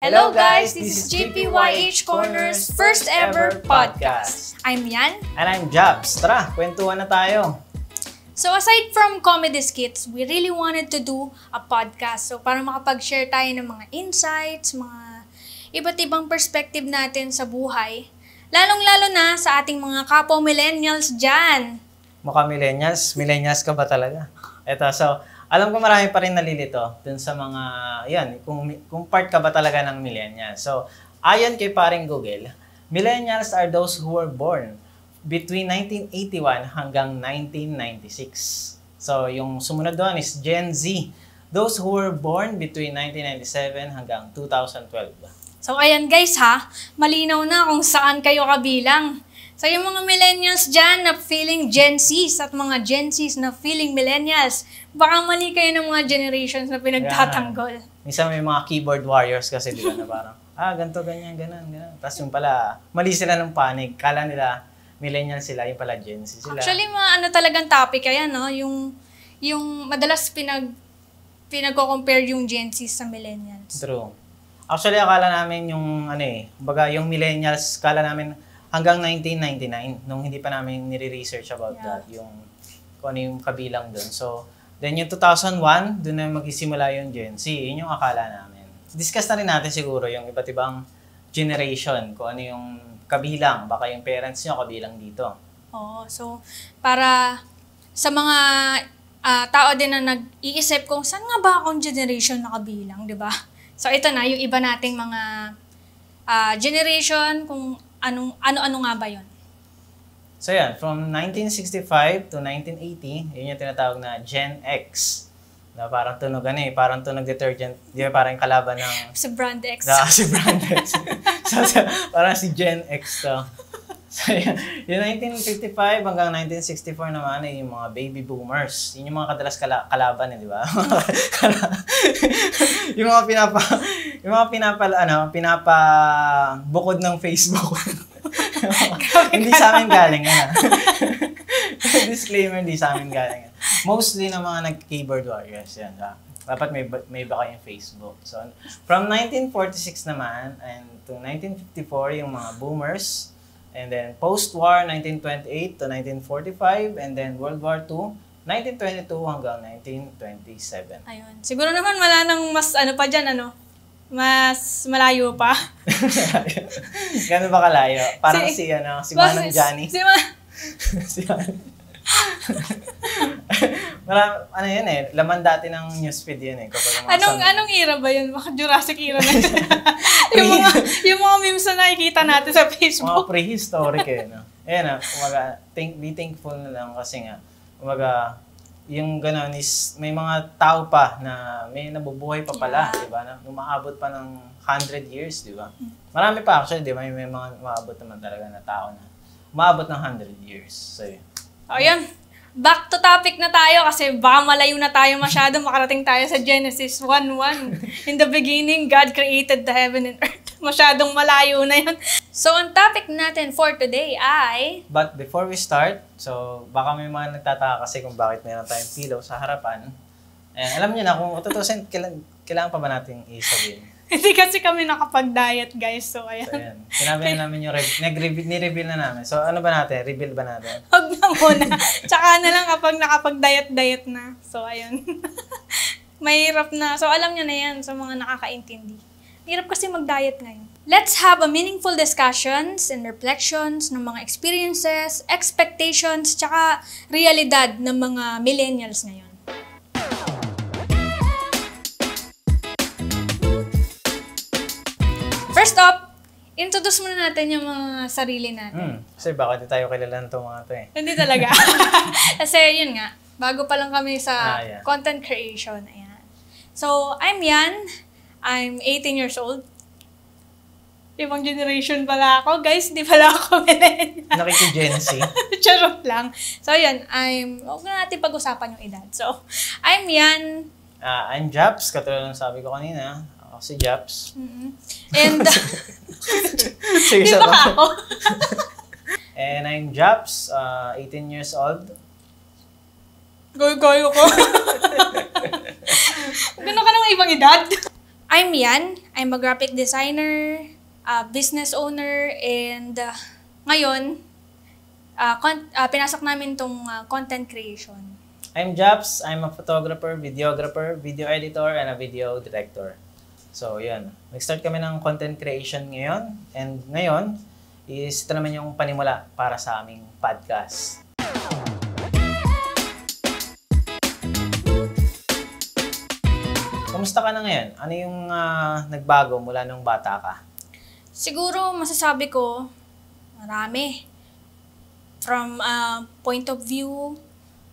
Hello guys, this is JPYH Corner's first ever podcast. I'm Yan. And I'm Jabs. Tara, kwentuhan na tayo. So aside from comedy skits, we really wanted to do a podcast. So para makapag-share tayo ng mga insights, mga iba't ibang perspective natin sa buhay. Lalong-lalo na sa ating mga kapwa millennials dyan. Mukha millennials? Millennials ka ba talaga? Eto, so alam ko marami pa rin nalilito dun sa mga, yan, kung part ka ba talaga ng millennials. So, ayon kay paring Google, millennials are those who were born between 1981 hanggang 1996. So, yung sumunod doon is Gen Z, those who were born between 1997 hanggang 2012. So, ayan guys ha, malinaw na kung saan kayo kabilang. So, yung mga millennials dyan na feeling Gen Zs at mga Gen Zs na feeling millennials, baka mali kayo ng mga generations na pinagtatanggol. Minsan may mga keyboard warriors kasi di ba na parang, ganito, ganyan, ganun. Tapos yung pala, mali sila ng panig. Kala nila, millennial sila, yung pala Gen Z sila. Actually, mga talagang topic kaya, no? Yung madalas pinag-compare yung Gen Z sa millennials. True. Actually, akala namin yung, baga, yung millennials, akala namin, hanggang 1999, nung hindi pa namin nire-research about that, yung kung ano yung kabilang dun. So, then yung 2001, dun na magsisimula yung Gen Z. Yun yung akala namin. Discuss na rin natin siguro yung iba't ibang generation, kung ano yung kabilang. Baka yung parents nyo kabilang dito. Oo. So, para sa mga tao din na nag-iisip kung saan nga ba akong generation na kabilang, di ba? So, ito na, yung iba nating mga generation, kung ano nga ba yun? So yan, from 1965 to 1980, yun yung tinatawag na Gen X. Na parang tunog parang tunog detergent. Di ba parang kalaban ng... Si Brand X. Si Brand X. so, parang si Gen X to. So yan, yung 1955 hanggang 1964 naman ay yung mga baby boomers. Yun yung mga kadalas kalaban di ba? yung mga pinapabukod ng Facebook. Hindi sa amin galing yan. Disclaimer, hindi sa amin galing yan. Mostly na mga nag-keyboard warriors yan. Dapat may ba kayong Facebook. So, from 1946 naman and to 1954 yung mga boomers. And then post-war, 1928 to 1945. And then World War II, 1922 hanggang 1927. Ayun. Siguro naman wala nang mas pa dyan, mas malayo pa. Gano'n ba kalayo? Parang si Manong Johnny. Si Manong. Laman dati ng newsfeed yun kapag anong era ba yun? Baka Jurassic era na yung mga memes na nakikita natin sa Facebook. Mga prehistoric Ayan be thankful na lang kasi nga, yung gano'n is may mga tao pa na may nabubuhay pa pala, di ba? Na umaabot pa ng 100 years, di ba? Marami pa actually, di ba? May mga umaabot naman talaga na tao na umaabot ng 100 years. So, yan. Back to topic na tayo kasi baka malayo na tayo masyado. Makarating tayo sa Genesis 1:1. In the beginning, God created the heaven and earth. Masyadong malayo na yun. So, ang topic natin for today ay... But before we start, so baka may mga nagtataka kasi kung bakit mayroon tayong pillow sa harapan. Alam niyo na kung tutusin, kailangan pa ba natin i-sabihin? Hindi kasi kami nakapag-diet, guys. So, ayan. So, ayan. Sinabi na namin yung ni-reveal na namin. So, ano ba natin? Reveal ba natin? Huwag na muna. Tsaka na lang kapag nakapag-diet na. So, ayun. Mahirap na. So, alam niyo na yan sa mga nakakaintindi. Hirap kasi mag-diet ngayon. Let's have a meaningful discussions and reflections ng mga experiences, expectations, tsaka realidad ng mga millennials ngayon. First up, introduce muna natin yung mga sarili natin. Kasi baka di tayo kilala ng mga to Hindi talaga. Kasi yun nga, bago pa lang kami sa content creation. Ayan. So, I'm Yan. I'm 18 years old. Ibang generation pala ako. Guys, di pala ako millennial. Nakiki-Gen Z. Charot lang. So, yun. Huwag na natin pag-usapan yung edad. So, I'm Yan. I'm Jabs. Katulad ng sabi ko kanina. Ako si Jabs. And, sige, di ba ako? And I'm Jabs, 18 years old. Goyo-goyo ko. Gano'n ka ng ibang edad? I'm Yan. I'm a graphic designer, a business owner, and ngayon, pinasok namin tong content creation. I'm Japs. I'm a photographer, videographer, video editor, and a video director. So, yun. Nag-start kami ng content creation ngayon. And ngayon, ito naman yung panimula para sa aming podcast. Kamusta ka na ngayon? Ano yung nagbago mula nung bata ka? Siguro, masasabi ko, marami. From point of view,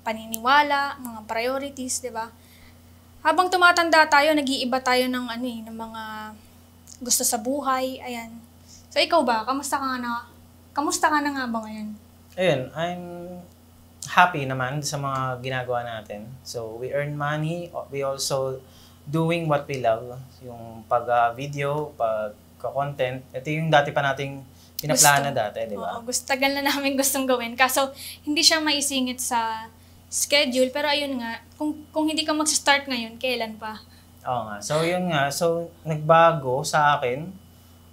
paniniwala, mga priorities, di ba? Habang tumatanda tayo, nag-iiba tayo ng ng mga gusto sa buhay, ayan. So ikaw ba, kamusta ka na nga ba ngayon? Ayun, I'm happy naman sa mga ginagawa natin. So we earn money, we also doing what we love, yung pag-video, pag-content. Ito yung dati pa nating pinaplano dati, di ba? Oo, tagal na namin gustong gawin. Kaso, hindi siya maisingit sa schedule. Pero ayun nga, kung hindi ka mag-start ngayon, kailan pa? Oo nga. So, yun nga. So, nagbago sa akin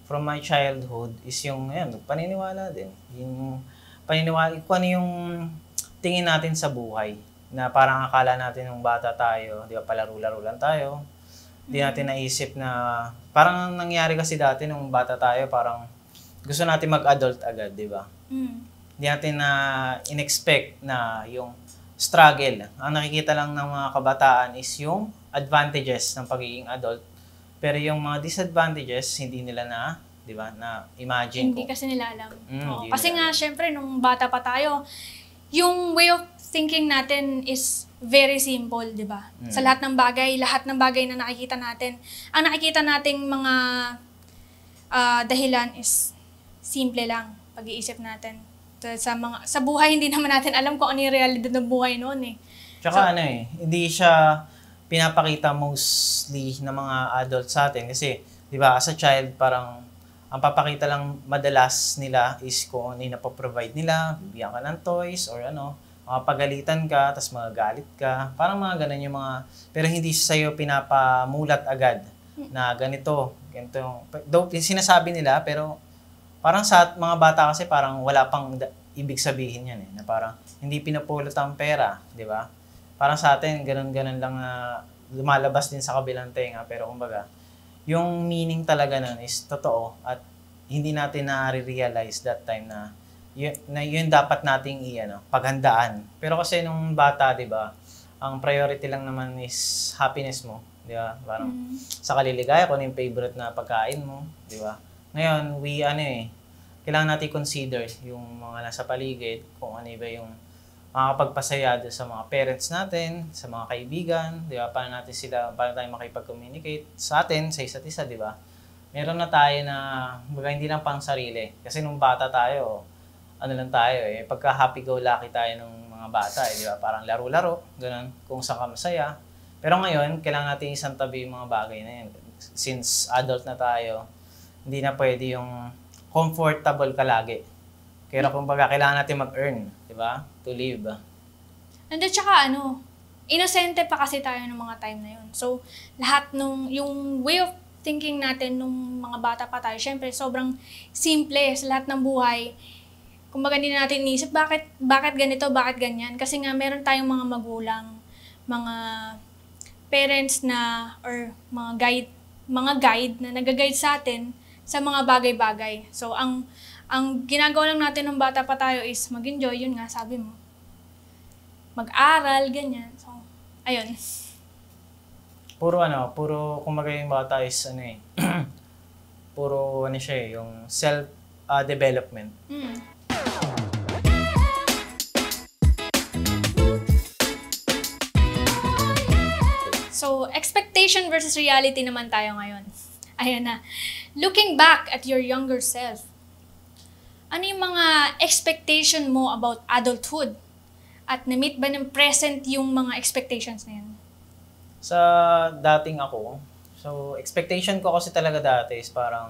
from my childhood is yung, paniniwala din. Yung paniniwala, kung ano yung tingin natin sa buhay. Na parang akala natin nung bata tayo, di ba, palaro-laro lang tayo. Hindi natin naisip na, parang nangyari kasi dati nung bata tayo, parang gusto natin mag-adult agad, di ba? Hindi natin na in-expect na yung struggle. Ang nakikita lang ng mga kabataan is yung advantages ng pagiging adult. Pero yung mga disadvantages, hindi nila na, di ba, na imagine Hindi kasi nila alam. nila Kasi nga, syempre, nung bata pa tayo, yung way of thinking natin is very simple, di ba? Sa lahat ng bagay na nakikita natin, ang nakikita nating mga dahilan is simple lang, pag-iisip natin. Sa buhay, hindi naman natin alam kung ano yung realidad ng buhay noon eh. Tsaka hindi siya pinapakita mostly ng mga adult sa atin. Kasi, di ba, as a child, parang ang papakita lang madalas nila is kung ano yung napaprovide nila, bibigyan ka ng toys or pagalitan ka, tapos magagalit ka. Parang mga ganun yung mga, pero hindi sa'yo pinapamulat agad na ganito. Though sinasabi nila, pero parang sa mga bata kasi parang wala pang ibig sabihin yan na parang hindi pinapulot ang pera, di ba? Parang sa atin, ganun-ganun lang na lumalabas din sa kabilang tenga, pero kumbaga, yung meaning talaga nun is totoo at hindi natin na-realize that time na yun dapat nating paghandaan. Pero kasi nung bata, di ba, ang priority lang naman is happiness mo, di ba? Parang sa kaliligaya, kung ano yung favorite na pagkain mo, di ba? Ngayon, kailangan natin consider yung mga nasa paligid, kung ano ba yung makakapagpasaya sa mga parents natin, sa mga kaibigan, di ba? Paano tayo makipag-communicate sa atin, sa isa't isa, di ba? Meron na tayo na, hindi lang pang sarili. Kasi nung bata tayo, pagka happy-go-lucky tayo nung mga bata, di ba? Parang laro-laro, ganun, kung saan ka masaya. Pero ngayon, kailangan natin isang tabi yung mga bagay na yun. Since adult na tayo, hindi na pwede yung comfortable ka lagi. Kaya kumbaga, kailangan natin mag-earn, di ba? To live. And then, tsaka inosente pa kasi tayo ng mga time na yun. So, lahat yung way of thinking natin nung mga bata pa tayo, syempre, sobrang simple sa lahat ng buhay. Kumbaga, hindi natin inisip, bakit ganito, bakit ganyan? Kasi nga, meron tayong mga magulang, mga parents na, or mga guide na nag-guide sa atin sa mga bagay-bagay. So, ang ginagawa lang natin nung bata pa tayo is mag-enjoy, yun nga, sabi mo. Mag-aral, ganyan. So, ayun. Puro kumbaga yung bata is puro siya yung self-development. So, expectation versus reality naman tayo ngayon. Ayan na. Looking back at your younger self, ano yung mga expectation mo about adulthood? At na-meet ba ng present yung mga expectations na yun? Sa dating ako, so expectation ko kasi talaga dati is parang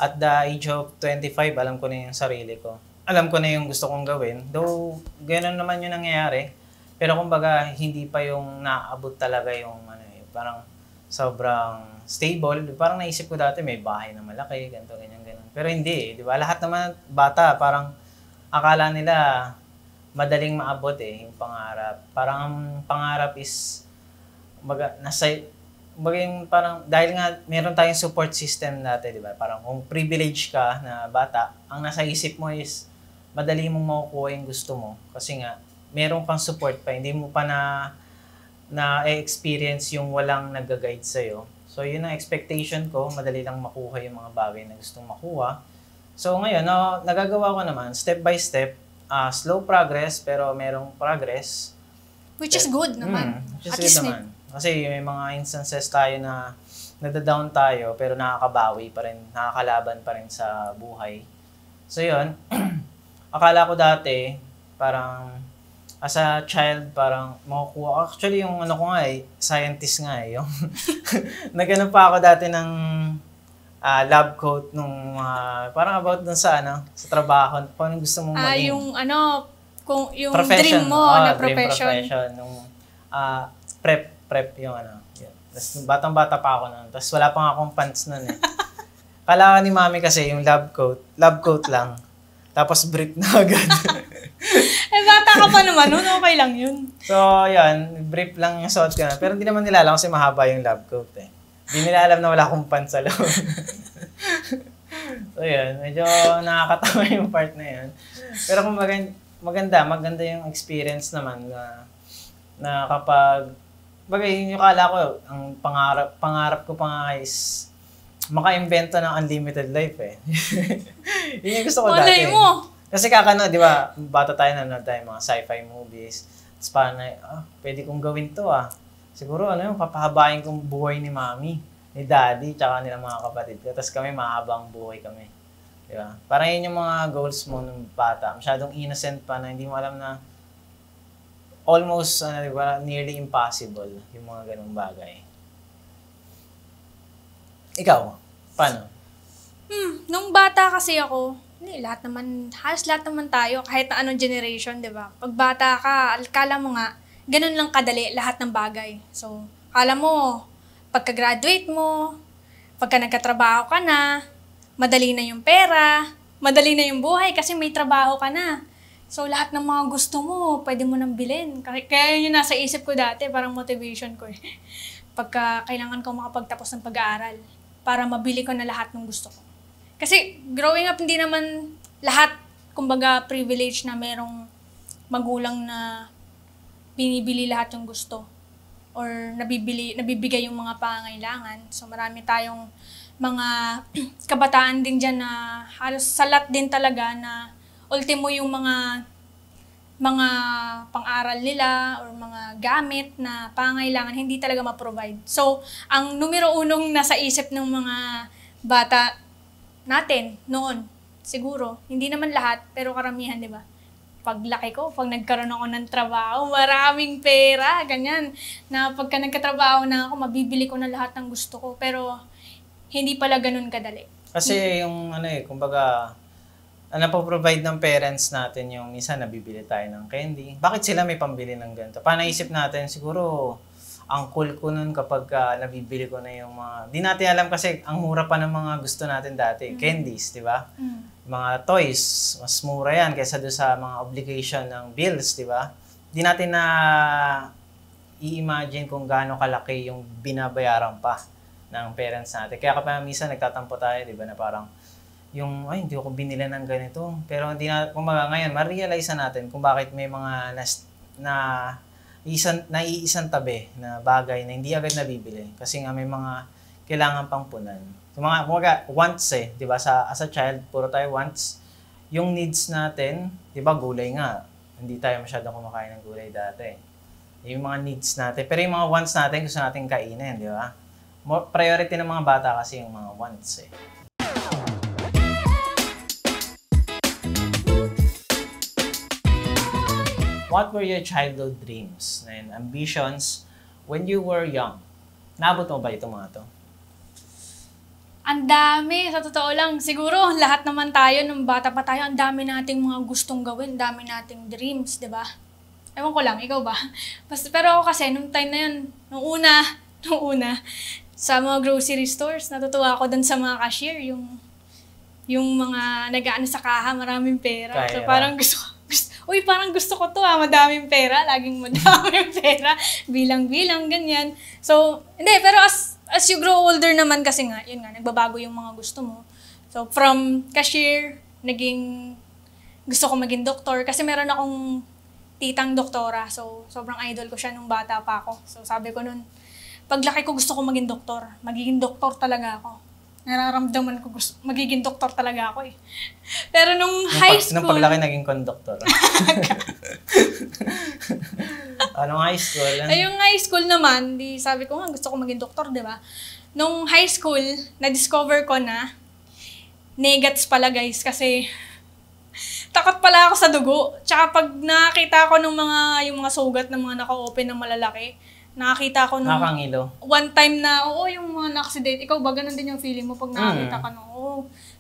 at the age of 25, alam ko na yung sarili ko. Alam ko na yung gusto kong gawin. Though, gano'n naman yung nangyayari. Pero kumbaga, hindi pa yung naabot talaga yung parang sobrang stable. Parang naisip ko dati may bahay na malaki, ganito, ganyan, ganun. Pero hindi, di ba? Lahat naman bata, parang akala nila madaling maabot yung pangarap. Parang ang pangarap is yung parang dahil nga meron tayong support system natin, di ba? Parang kung privilege ka na bata, ang nasa isip mo is madali mong makukuha yung gusto mo kasi nga meron kang support pa, hindi mo pa na-experience yung walang nag-guide sa'yo. So, yun ang expectation ko, madali lang makuha yung mga bagay na gustong makuha. So, ngayon, nagagawa ko naman, step by step, slow progress, pero merong progress. Which is good naman. Which is good naman. Kasi may mga instances tayo na nadadown tayo, pero nakakabawi pa rin, nakakalaban pa rin sa buhay. So, yun, akala ko dati, parang, as a child, parang makukuha. Actually, yung ano ko nga scientist nga yung nagano pa ako dati ng lab coat nung parang about dun sa sa trabaho. Kung anong gusto mong maging. Yung kung yung dream mo na profession. Dream profession. Nung prep yung Yan. Tapos batang-bata pa ako nun. Tapos wala pang akong pants nun Kala ni mami kasi yung lab coat lang. Tapos brief na agad. Bata ka pa naman, okay lang yun. So, yan, brief lang yung suot ko na. Pero hindi naman nila alam kasi mahaba yung lab coat Hindi nila alam na wala akong pants sa loob. So, yan, medyo nakakatawa yung part na yan. Pero kung maganda yung experience naman na kapag, yung kala ko, ang pangarap ko pa nga is maka-invento ng unlimited life Yun yung gusto ko dati. Malay mo! Kasi di ba, bata tayo nanonood tayo mga sci-fi movies. Tapos parang pwede kong gawin to Siguro papahabain kong buhay ni mami, ni daddy, tsaka nilang mga kapatid ko. Tapos kami, mahabang buhay kami. Di ba? Parang yun yung mga goals mo nung bata. Masyadong innocent pa na hindi mo alam na almost, di ba, nearly impossible yung mga ganung bagay. Ikaw, paano? Nung bata kasi ako, halos lahat naman tayo, kahit na anong generation, di ba? Pag bata ka, kala mo nga, ganun lang kadali lahat ng bagay. So, kala mo, pagka-graduate mo, pagka nagkatrabaho ka na, madali na yung pera, madali na yung buhay kasi may trabaho ka na. So, lahat ng mga gusto mo, pwede mo nang bilhin. Kaya yun yung nasa isip ko dati, parang motivation ko Pagka kailangan ko makapagtapos ng pag-aaral, para mabili ko na lahat ng gusto ko. Kasi growing up, hindi naman lahat, kumbaga, privilege na merong magulang na binibili lahat yung gusto or nabibigay yung mga pangangailangan. So marami tayong mga kabataan din dyan na halos salat din talaga na ultimo yung mga pang-aral nila or mga gamit na pangangailangan hindi talaga ma-provide. So, ang numero unong nasa isip ng mga bata natin noon, siguro, hindi naman lahat, pero karamihan, di ba? Paglaki ko, pag nagkaroon ako ng trabaho, maraming pera, ganyan. Na pagka nagkatrabaho na ako, mabibili ko na lahat ng gusto ko. Pero, hindi pala ganun kadali. Kasi yung, kumbaga, napoprovide ng parents natin yung minsan nabibili tayo ng candy. Bakit sila may pambili ng ganito? Naisip natin, siguro, ang cool ko nun kapag nabibili ko na yung mga... Di natin alam kasi ang mura pa ng mga gusto natin dati. Candies, di ba? Mga toys, mas mura yan kaysa doon sa mga obligation ng bills, di ba? Di natin na i-imagine kung gaano kalaki yung binabayaran pa ng parents natin. Kaya kapag minsan nagtatampo tayo, di ba, na parang hindi ako binili ng ganito. Pero hindi na, kumbaga ngayon, ma-realize na natin kung bakit may mga naiisang tabi na bagay na hindi agad nabibili kasi nga may mga kailangan pang punan. So, mga wants di ba? As a child, puro tayo wants. Yung needs natin, di ba, gulay nga. Hindi tayo masyadong kumakain ng gulay dati. Yung mga needs natin. Pero yung mga wants natin, gusto natin kainin, di ba? Priority ng mga bata kasi yung mga wants What were your childhood dreams and ambitions when you were young? Naabot mo ba itong mga to? Ang dami, sa totoo lang. Siguro, lahat naman tayo, nung bata pa tayo, ang dami nating mga gustong gawin, dami nating dreams, di ba? Ewan ko lang, ikaw ba? Pero ako kasi, nung time na yun, nung una, sa mga grocery stores, natutuwa ako dun sa mga cashier, yung mga nag-aano sa kaha, maraming pera. So parang parang gusto ko to madaming pera, laging madaming pera, bilang-bilang, ganyan. So, hindi, pero as you grow older naman kasi nga, yun nga, nagbabago yung mga gusto mo. So, from cashier, naging gusto ko maging doktor kasi meron akong titang doktora. So, sobrang idol ko siya nung bata pa ako. So, sabi ko nun, paglaki ko gusto ko maging doktor. Magiging doktor talaga ako. Nararamdaman ko magiging doktor talaga ako eh. Pero nung high school... Nung paglaki naging conductor. Anong high school? Yung high school naman, sabi ko nga gusto ko maging doktor, di ba? Nung high school, na-discover ko na negats pala guys kasi takot pala ako sa dugo. Tsaka pag nakakita ko ng yung mga sugat ng mga naka-open na malalaki, nakakita ko nung nakakangilo. One time na, yung mga na-accident, ikaw ba, ganun din yung feeling mo pag nakakita ka nung,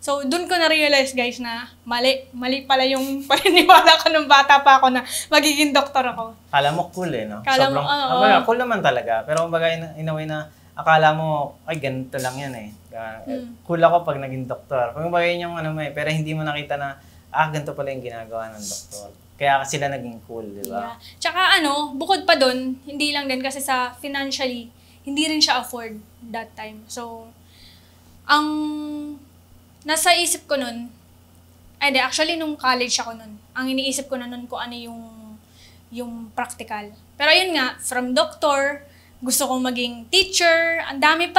So, dun ko na-realize, guys, na mali pala yung paniniwala ko nung bata pa ako na magiging doktor ako. Kala mo cool no? Sobrang, cool naman talaga. Pero kumbaga, in a way na, akala mo, ay, ganito lang yan eh. Cool ako pag naging doktor. Kumbaga yun yung pero hindi mo nakita na, ganito pala yung ginagawa ng doktor. Kaya sila naging cool, di ba? Yeah. Tsaka bukod pa dun, hindi lang din kasi sa financially, hindi rin siya afford that time. So, ang nasa isip ko nun, actually nung college ako nun, ang iniisip ko na nun kung ano yung practical. Pero yun nga, from doctor, gusto kong maging teacher, ang dami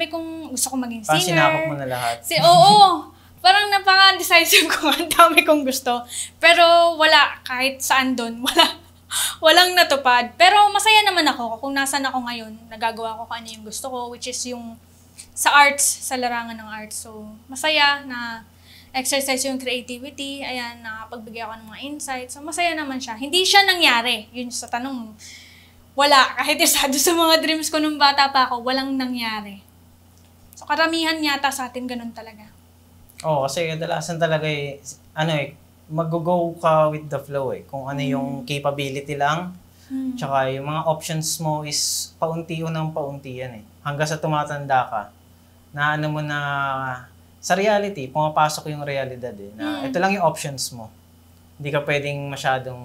kong gusto kong maging singer. Parang sinakop mo na lahat. Oo. Parang napaka-decisive ko, ang dami kong gusto. Pero wala, kahit saan doon, walang natupad. Pero masaya naman ako kung nasan ako ngayon, nagagawa ko kung ano yung gusto ko, which is yung sa arts, sa larangan ng arts. So, masaya na exercise yung creativity, ayan, nakapagbigay ako ng mga insights. So, masaya naman siya. Hindi siya nangyari, yun sa tanong mo. Wala, kahit isa doon sa mga dreams ko nung bata pa ako, walang nangyari. So, karamihan yata sa atin ganun talaga. Kasi kadalasan talaga mag-go ka with the flow Kung ano yung capability lang, tsaka yung mga options mo is paunti yan Hanggang sa tumatanda ka, na mo na sa reality, pumapasok yung realidad na ito lang yung options mo. Hindi ka pwedeng masyadong,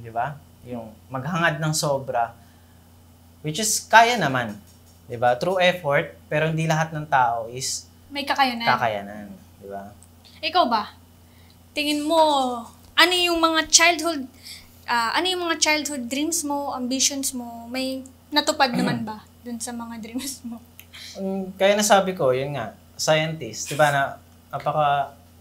di ba? Yung maghangad ng sobra, which is kaya naman, di ba? Through effort, pero hindi lahat ng tao is may kakayanan. Diba? Ikaw ba? Tingin mo, ano yung mga childhood dreams mo, ambitions mo? May natupad naman ba dun sa mga dreams mo? Kaya nasabi ko, yun nga, scientist, diba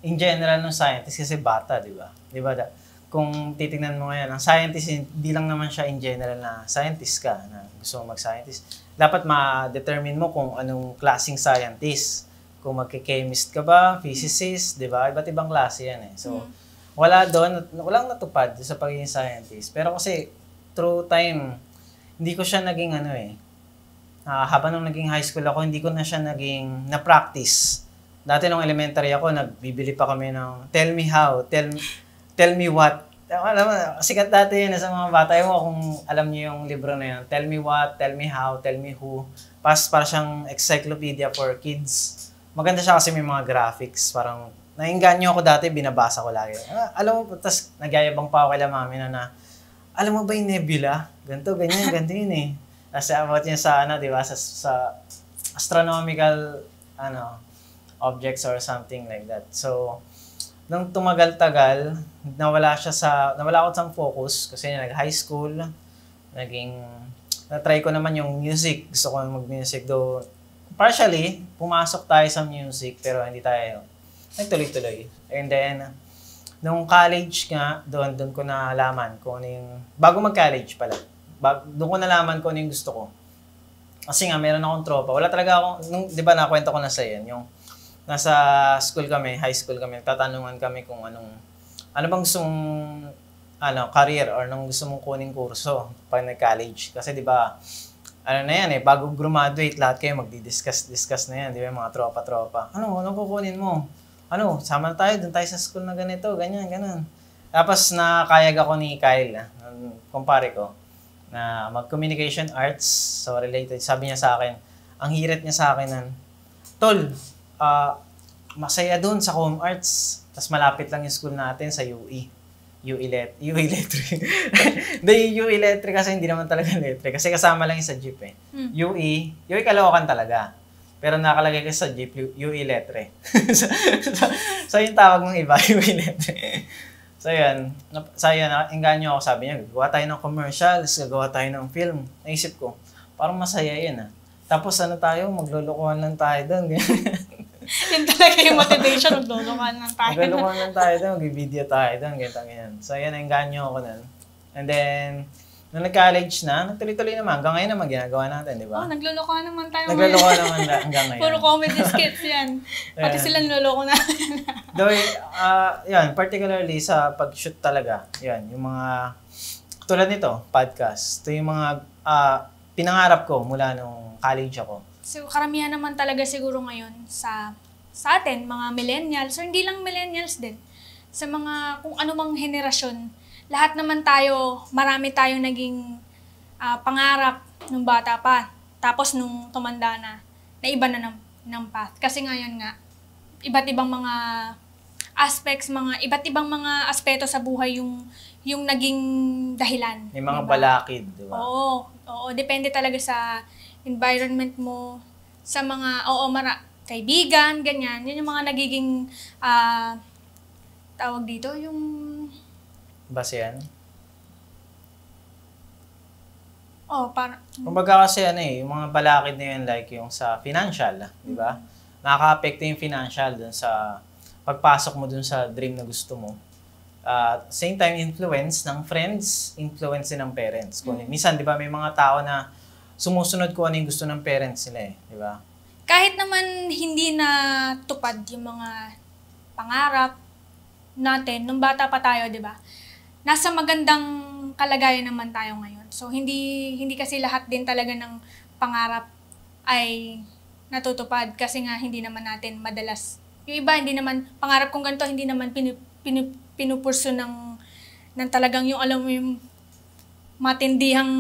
in general ng scientist kasi bata, diba? Diba kung titingnan mo ngayon, ang scientist, hindi lang naman siya in general na scientist ka, na gusto mo mag-scientist. Dapat ma-determine mo kung anong klaseng scientist. Kung magki-chemist ka ba, physicist, di ba? Iba't ibang klase yan So, walang natupad sa pagiging scientist. Pero kasi, through time, hindi ko siya naging habang nung naging high school ako, hindi ko na siya naging na-practice. Dati nung elementary ako, nagbibili pa kami ng tell me how, tell me what. Alam mo, sikat dati yun sa mga bata. Mo kung alam niyo yung libro na yun. Tell me what, tell me how, tell me who. Para siyang encyclopedia for kids. Maganda siya kasi may mga graphics. Parang, nainganyo ako dati, binabasa ko lagi. Alam mo, tapos nagyayabang pa ako kay mami na, alam mo ba yung nebula? Ganito, ganyan, ganito yun Kasi about yun sa, di ba, sa astronomical, objects or something like that. So, nung tumagal-tagal, nawala ako sa focus kasi nag-high school, na-try ko naman yung music. Gusto ko mag-music though. Partially, pumasok tayo sa music pero hindi tayo nagtuloy-tuloy. And then, nung college nga, doon ko nalaman kung ano yung, bago mag-college pala, doon ko nalaman kung ano yung gusto ko. Kasi nga, meron akong tropa. Wala talaga akong, di ba nakwento ko na sa yan, yung nasa school kami, high school kami, tatanungan kami kung ano bang gusto mong career or anong gusto mong kuning kurso pag nag-college. Kasi di ba, bago graduate, lahat kayo magdi-discuss na yan, di ba, mga tropa-tropa. Anong kukunin mo? Sama na tayo, dun tayo sa school na ganito, ganyan. Tapos nakayag ako ni Kyle, kumpare ko, na mag-communication arts, so related. Sabi niya sa akin, ang hirit niya sa akin nun, Tol, masaya dun sa Com Arts. Tapos malapit lang yung school natin sa UE. UE Electric. Hindi, yung UE Electric kasi hindi naman talaga electric. Kasi kasama lang yung sa jeep eh. UE Caloocan talaga. Pero nakalagay kasi sa jeep, UE Electric. so yung tawag ng iba, UE Electric. So yun, engganyo ako, sabi niya, gagawa tayo ng commercials, gagawa tayo ng film. Naisip ko, parang masaya yun ah. Tapos maglulukuhan lang tayo doon. Yun talaga yung motivation, maglulukuhan lang tayo. Maglulukuhan lang tayo doon, mag-video tayo doon, ganyan. So yan, engganyo ako nun. And then, nung nag-college na, nagtuloy-tuloy naman. Hanggang ngayon naman ginagawa natin, di ba? Naglulukuhan naman tayo. Naglulukuhan naman hanggang ngayon. Puro comedy skits yan. Pati sila niloloko na. Though, yan, particularly sa pag-shoot talaga, yan, yung mga, tulad nito, podcast. Ito yung mga pinangarap ko mula nung college ako. So, karamihan naman talaga siguro ngayon sa atin, mga millennials, or hindi lang millennials din, sa mga kung anumang henerasyon, lahat naman tayo, marami tayong naging pangarap nung bata pa. Tapos nung tumanda na iba na ng path. Kasi ngayon nga, iba't ibang mga aspects, iba't ibang mga aspeto sa buhay yung naging dahilan. May mga balakid, di ba? Oo, depende talaga sa environment mo, sa mga, kaibigan, ganyan. Yun yung mga nagiging, tawag dito, yung... Basehan? parang... Kumbaga kasi yung mga balakid na yun, like yung sa financial, di ba? Nakaka-apekto yung financial dun sa pagpasok mo dun sa dream na gusto mo. Same time, influence ng friends, influence din ng parents. Minsan, di ba, may mga tao na sumusunod kung ano yung gusto ng parents nila eh, di ba? Kahit naman hindi na tupad yung mga pangarap natin nung bata pa tayo, di ba? Nasa magandang kalagayan naman tayo ngayon. So, hindi kasi lahat din talaga ng pangarap ay natutupad kasi nga hindi naman natin madalas. Yung iba, hindi naman, pangarap kong ganito, hindi naman pinupurso ng talagang yung, alam mo yung matindihang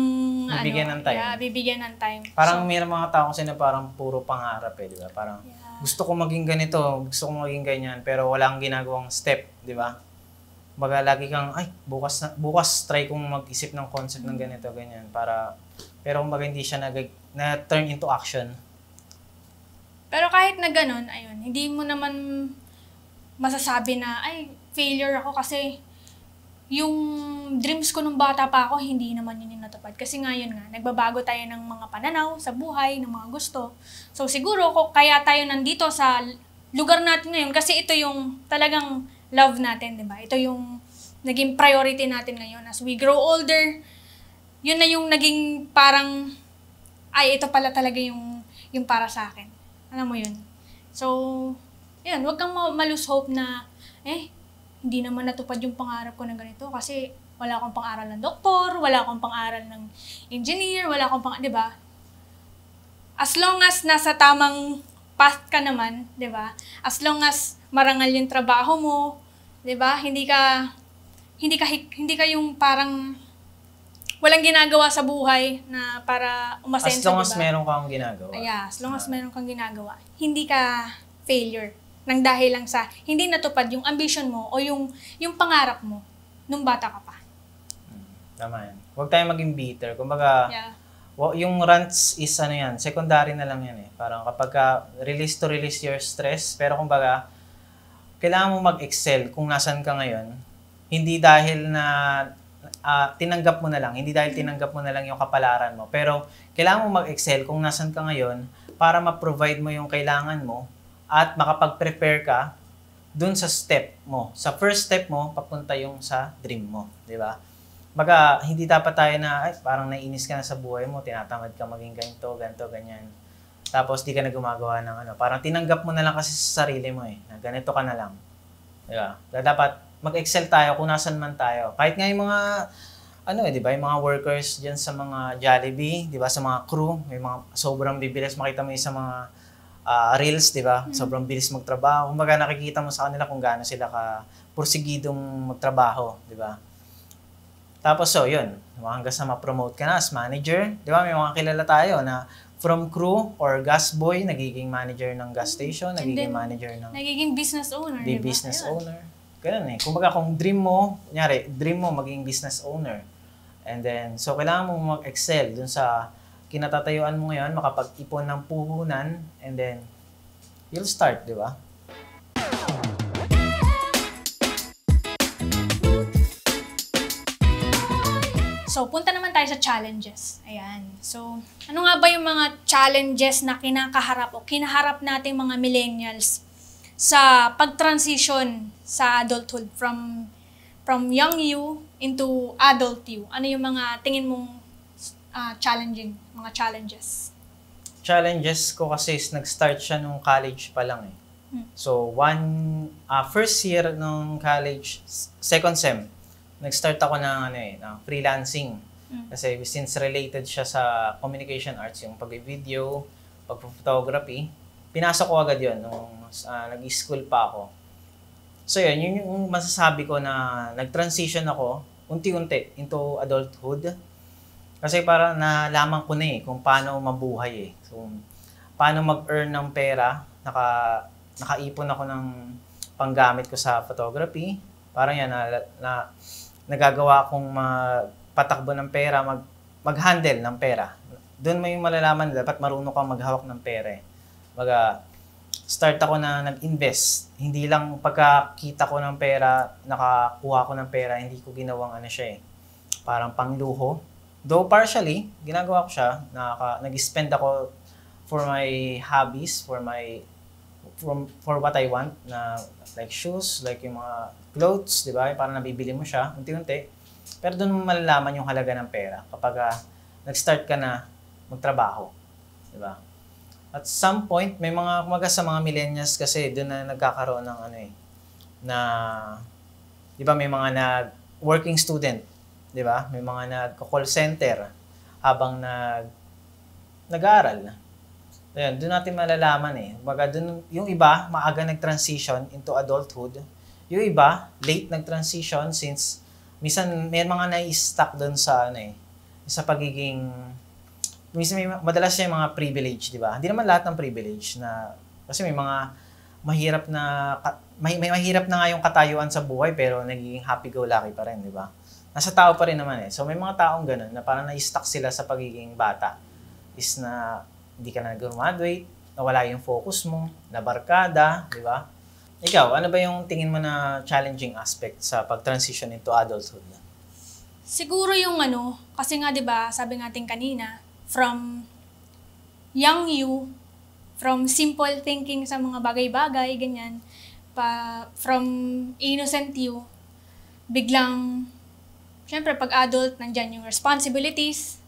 bibigyan ng time. Bibigyan ng time. Parang may mga tao kasi na parang puro pangarap eh, di ba? Parang gusto ko maging ganito, gusto ko maging ganyan, pero wala kang ginagawang step, di ba? Baga lagi kang, bukas try kong mag-isip ng concept ng ganito, ganyan, pero kumbaga hindi siya na-turn into action. Pero kahit na ganun, ayun, hindi mo naman masasabi na, failure ako kasi yung dreams ko nung bata pa ako, hindi naman yun yung natupad. Kasi ngayon nga, nagbabago tayo ng mga pananaw sa buhay, ng mga gusto. So siguro, kaya tayo nandito sa lugar natin ngayon, kasi ito yung talagang love natin, di ba? Ito yung naging priority natin ngayon. As we grow older, yun na yung naging parang, ito pala talaga yung para sa akin. Alam mo yun? So, yun, huwag kang malose hope na, hindi naman natupad yung pangarap ko na ganito kasi wala akong pang-aral ng doktor, wala akong pang-aral ng engineer, wala akong di ba? As long as nasa tamang path ka naman, di ba? As long as marangal yung trabaho mo, di ba? Hindi ka yung parang walang ginagawa sa buhay na para umasenso, as long diba? as meron kang ginagawa. As long as meron kang ginagawa, hindi ka failure. Nang dahil lang sa hindi natupad yung ambition mo o yung pangarap mo nung bata ka pa. Tama yan. Huwag tayong maging bitter. Kumbaga, yung rants is secondary na lang yan eh. Parang kapag release your stress, pero kumbaga, kailangan mo mag-excel kung nasan ka ngayon. Hindi dahil na tinanggap mo na lang, yung kapalaran mo. Pero kailangan mo mag-excel kung nasan ka ngayon para ma-provide mo yung kailangan mo at makapag-prepare ka dun sa step mo. Sa first step mo, papunta yung sa dream mo. Di ba? Baga, hindi dapat tayo na, parang naiinis ka na sa buhay mo, tinatamad ka maging ganito, ganyan. Tapos, di ka na gumagawa ng Parang tinanggap mo na lang kasi sa sarili mo eh, na ganito ka na lang. Di ba? Dapat mag-excel tayo kung nasan man tayo. Kahit nga yung mga, di ba, yung mga workers dyan sa mga Jollibee, di ba, sa mga crew, may mga sobrang bibilis, makita mo yung sa mga reels, di ba? Sobrang bilis magtrabaho. Kumbaga nakikita mo sa kanila kung gaano sila pursigidong magtrabaho, di ba? Tapos yun, hanggang sa ma-promote ka na as manager, di ba? May mga kilala tayo na from crew or gas boy, nagiging manager ng gas station, nagiging manager ng nagiging business owner, di diba? business Ayun. owner. Ganun eh. Kumbaga kung dream mo, kunyari, dream mo maging business owner. And then, so kailangan mo mag-excel dun sa kinatatayuan mo ngayon, makapag-ipon ng puhunan, and then, you'll start, di ba? So, punta naman tayo sa challenges. Ayan. So, ano nga ba yung mga challenges na kinakaharap o kinaharap nating mga millennials sa pag-transition sa adulthood from young you into adult you? Ano yung mga tingin mong challenging, mga challenges? Challenges ko kasi is nag-start siya nung college pa lang eh. So, first year nung college, second sem, nag-start ako ng freelancing. Kasi since related siya sa communication arts, yung pag-video, pag-photography, pinasok ko agad yun nung nag-school pa ako. So yun yung masasabi ko na nag-transition ako unti-unti into adulthood. Kasi para nalaman ko na kung paano mabuhay So, paano mag-earn ng pera, nakaipon ako ng panggamit ko sa photography. Parang yan, nagagawa akong patakbo ng pera, mag-handle ng pera. Doon mo yung malalaman, dapat marunong kang maghawak ng pera. Start ako na nag-invest. Hindi lang pagkakita ko ng pera, nakakuha ko ng pera, hindi ko ginawang parang pangluho. Though partially, ginagawa ko siya, nag-spend ako for my hobbies, for what I want, na like shoes, like yung mga clothes, di ba? Parang nabibili mo siya, unti-unti. Pero doon mo malalaman yung halaga ng pera kapag nag-start ka na magtrabaho. Di ba? At some point, may mga sa mga millennials kasi doon na nagkakaroon ng di ba, may mga working student, di ba? May mga nag-call center habang nag-aaral. Ayan, doon natin malalaman doon, yung iba, maaga nag-transition into adulthood. Yung iba, late nag-transition since minsan may mga na-stuck doon sa sa pagiging minsan madalas yung mga privilege, di ba? Hindi naman lahat ng privilege kasi may mga mahirap na nga yung katayuan sa buhay pero nagiging happy-go-lucky pa rin, di ba? Nasa tao pa rin naman So may mga taong ganun na parang na-stuck sila sa pagiging bata. Is na hindi ka na graduate, nawala yung focus mo, nabarkada, di ba? Ikaw, ano ba yung tingin mo na challenging aspect sa pag-transition into adulthood? Siguro yung kasi nga 'di ba, sabi natin kanina, from young you, from simple thinking sa mga bagay-bagay, ganyan, from innocent you, biglang, syempre pag adult, nandyan yung responsibilities,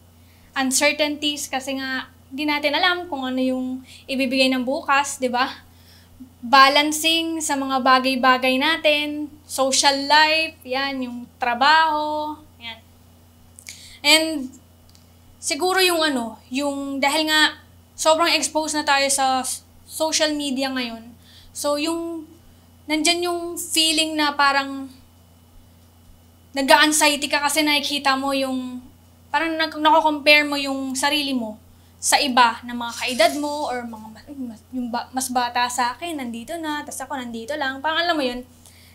uncertainties, kasi nga, di natin alam kung ano yung ibibigay ng bukas, di ba? Balancing sa mga bagay-bagay natin, social life, yan, yung trabaho, yan. And, siguro yung yung dahil nga sobrang exposed na tayo sa social media ngayon. So yung nandyan yung feeling na parang nag-a-anxiety ka kasi nakikita mo yung parang nako-compare mo yung sarili mo sa iba na mga kaedad mo or mas bata sa akin, nandito na, tas ako nandito lang. Parang alam mo yun,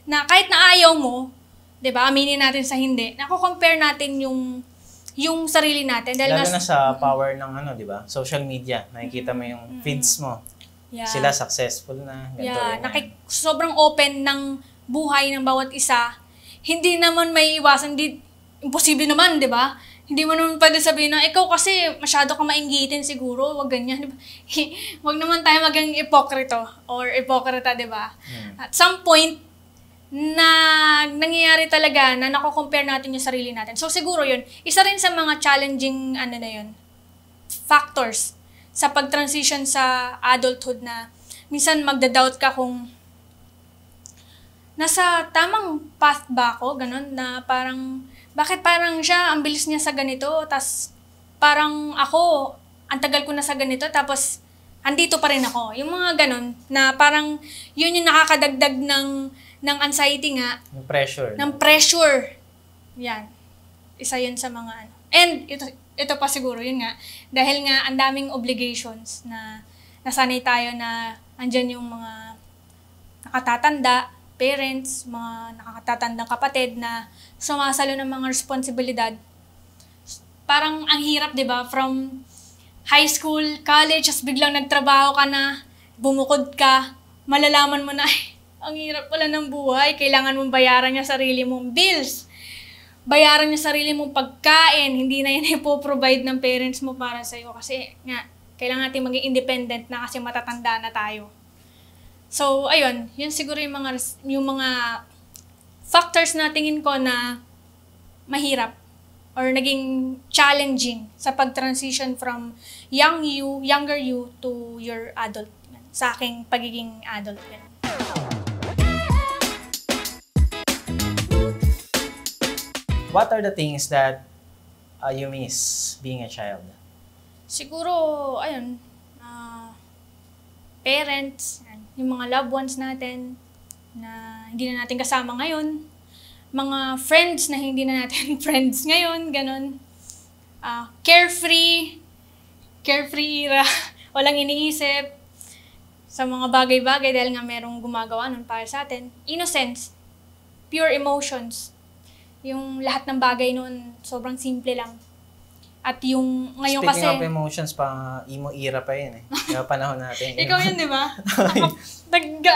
na kahit na ayaw mo, 'di ba? Aminin natin sa hindi, nako-compare natin yung sarili natin dahil lalo na sa power ng di ba? Social media. Nakikita mo yung feeds mo. Yeah. Sila successful na. Sobrang open ng buhay ng bawat isa. Hindi naman may iwasan, imposible naman, 'di ba? Hindi mo naman pwede sabihin na ikaw kasi masyado ka mainggitin siguro, wag ganyan, 'di ba? Wag naman tayo maging ipokrito or ipokrita, 'di ba? At some point na nangyayari talaga na nako-compare natin yung sarili natin. So siguro yun, isa rin sa mga challenging factors sa pag-transition sa adulthood na minsan magda-doubt ka kung nasa tamang path ba ako, ganun, na parang bakit parang siya ang bilis niya sa ganito, tas parang ako ang tagal ko na sa ganito, tapos andito pa rin ako. Yung mga ganun na parang yun yung nakakadagdag ng anxiety nga. Yung pressure. Ng pressure. Yan. Isa yun sa mga And ito pa siguro, yun nga, dahil nga ang daming obligations na nasanay tayo na andyan yung mga nakatatanda, parents, mga nakakatatandang kapatid na sumasalo ng mga responsibilidad. Parang ang hirap, di ba? From high school, college, as biglang nagtrabaho ka na, bumukod ka, malalaman mo na, ay, ang hirap pala ng buhay. Kailangan mong bayaran niya sarili mong bills. Bayaran niya sarili mong pagkain. Hindi na yan ipoprovide ng parents mo para sa'yo. Kasi nga, kailangan natin maging independent na kasi matatanda na tayo. So, ayun. Yun siguro yung mga factors na tingin ko na mahirap or naging challenging sa pag-transition from younger you to your adult. Sa aking pagiging adult. What are the things that you miss being a child? Siguro, ayun, parents, yung mga loved ones natin na hindi na natin kasama ngayon. Mga friends na hindi na natin friends ngayon, ganun. Carefree era, walang iniisip sa mga bagay-bagay dahil nga merong gumagawa nun para sa atin. Innocence, pure emotions. Yung lahat ng bagay nun, sobrang simple lang. At yung ngayon kasi... Speaking of emotions, emo era pa yun eh. Yung panahon natin. Ikaw yun, di ba?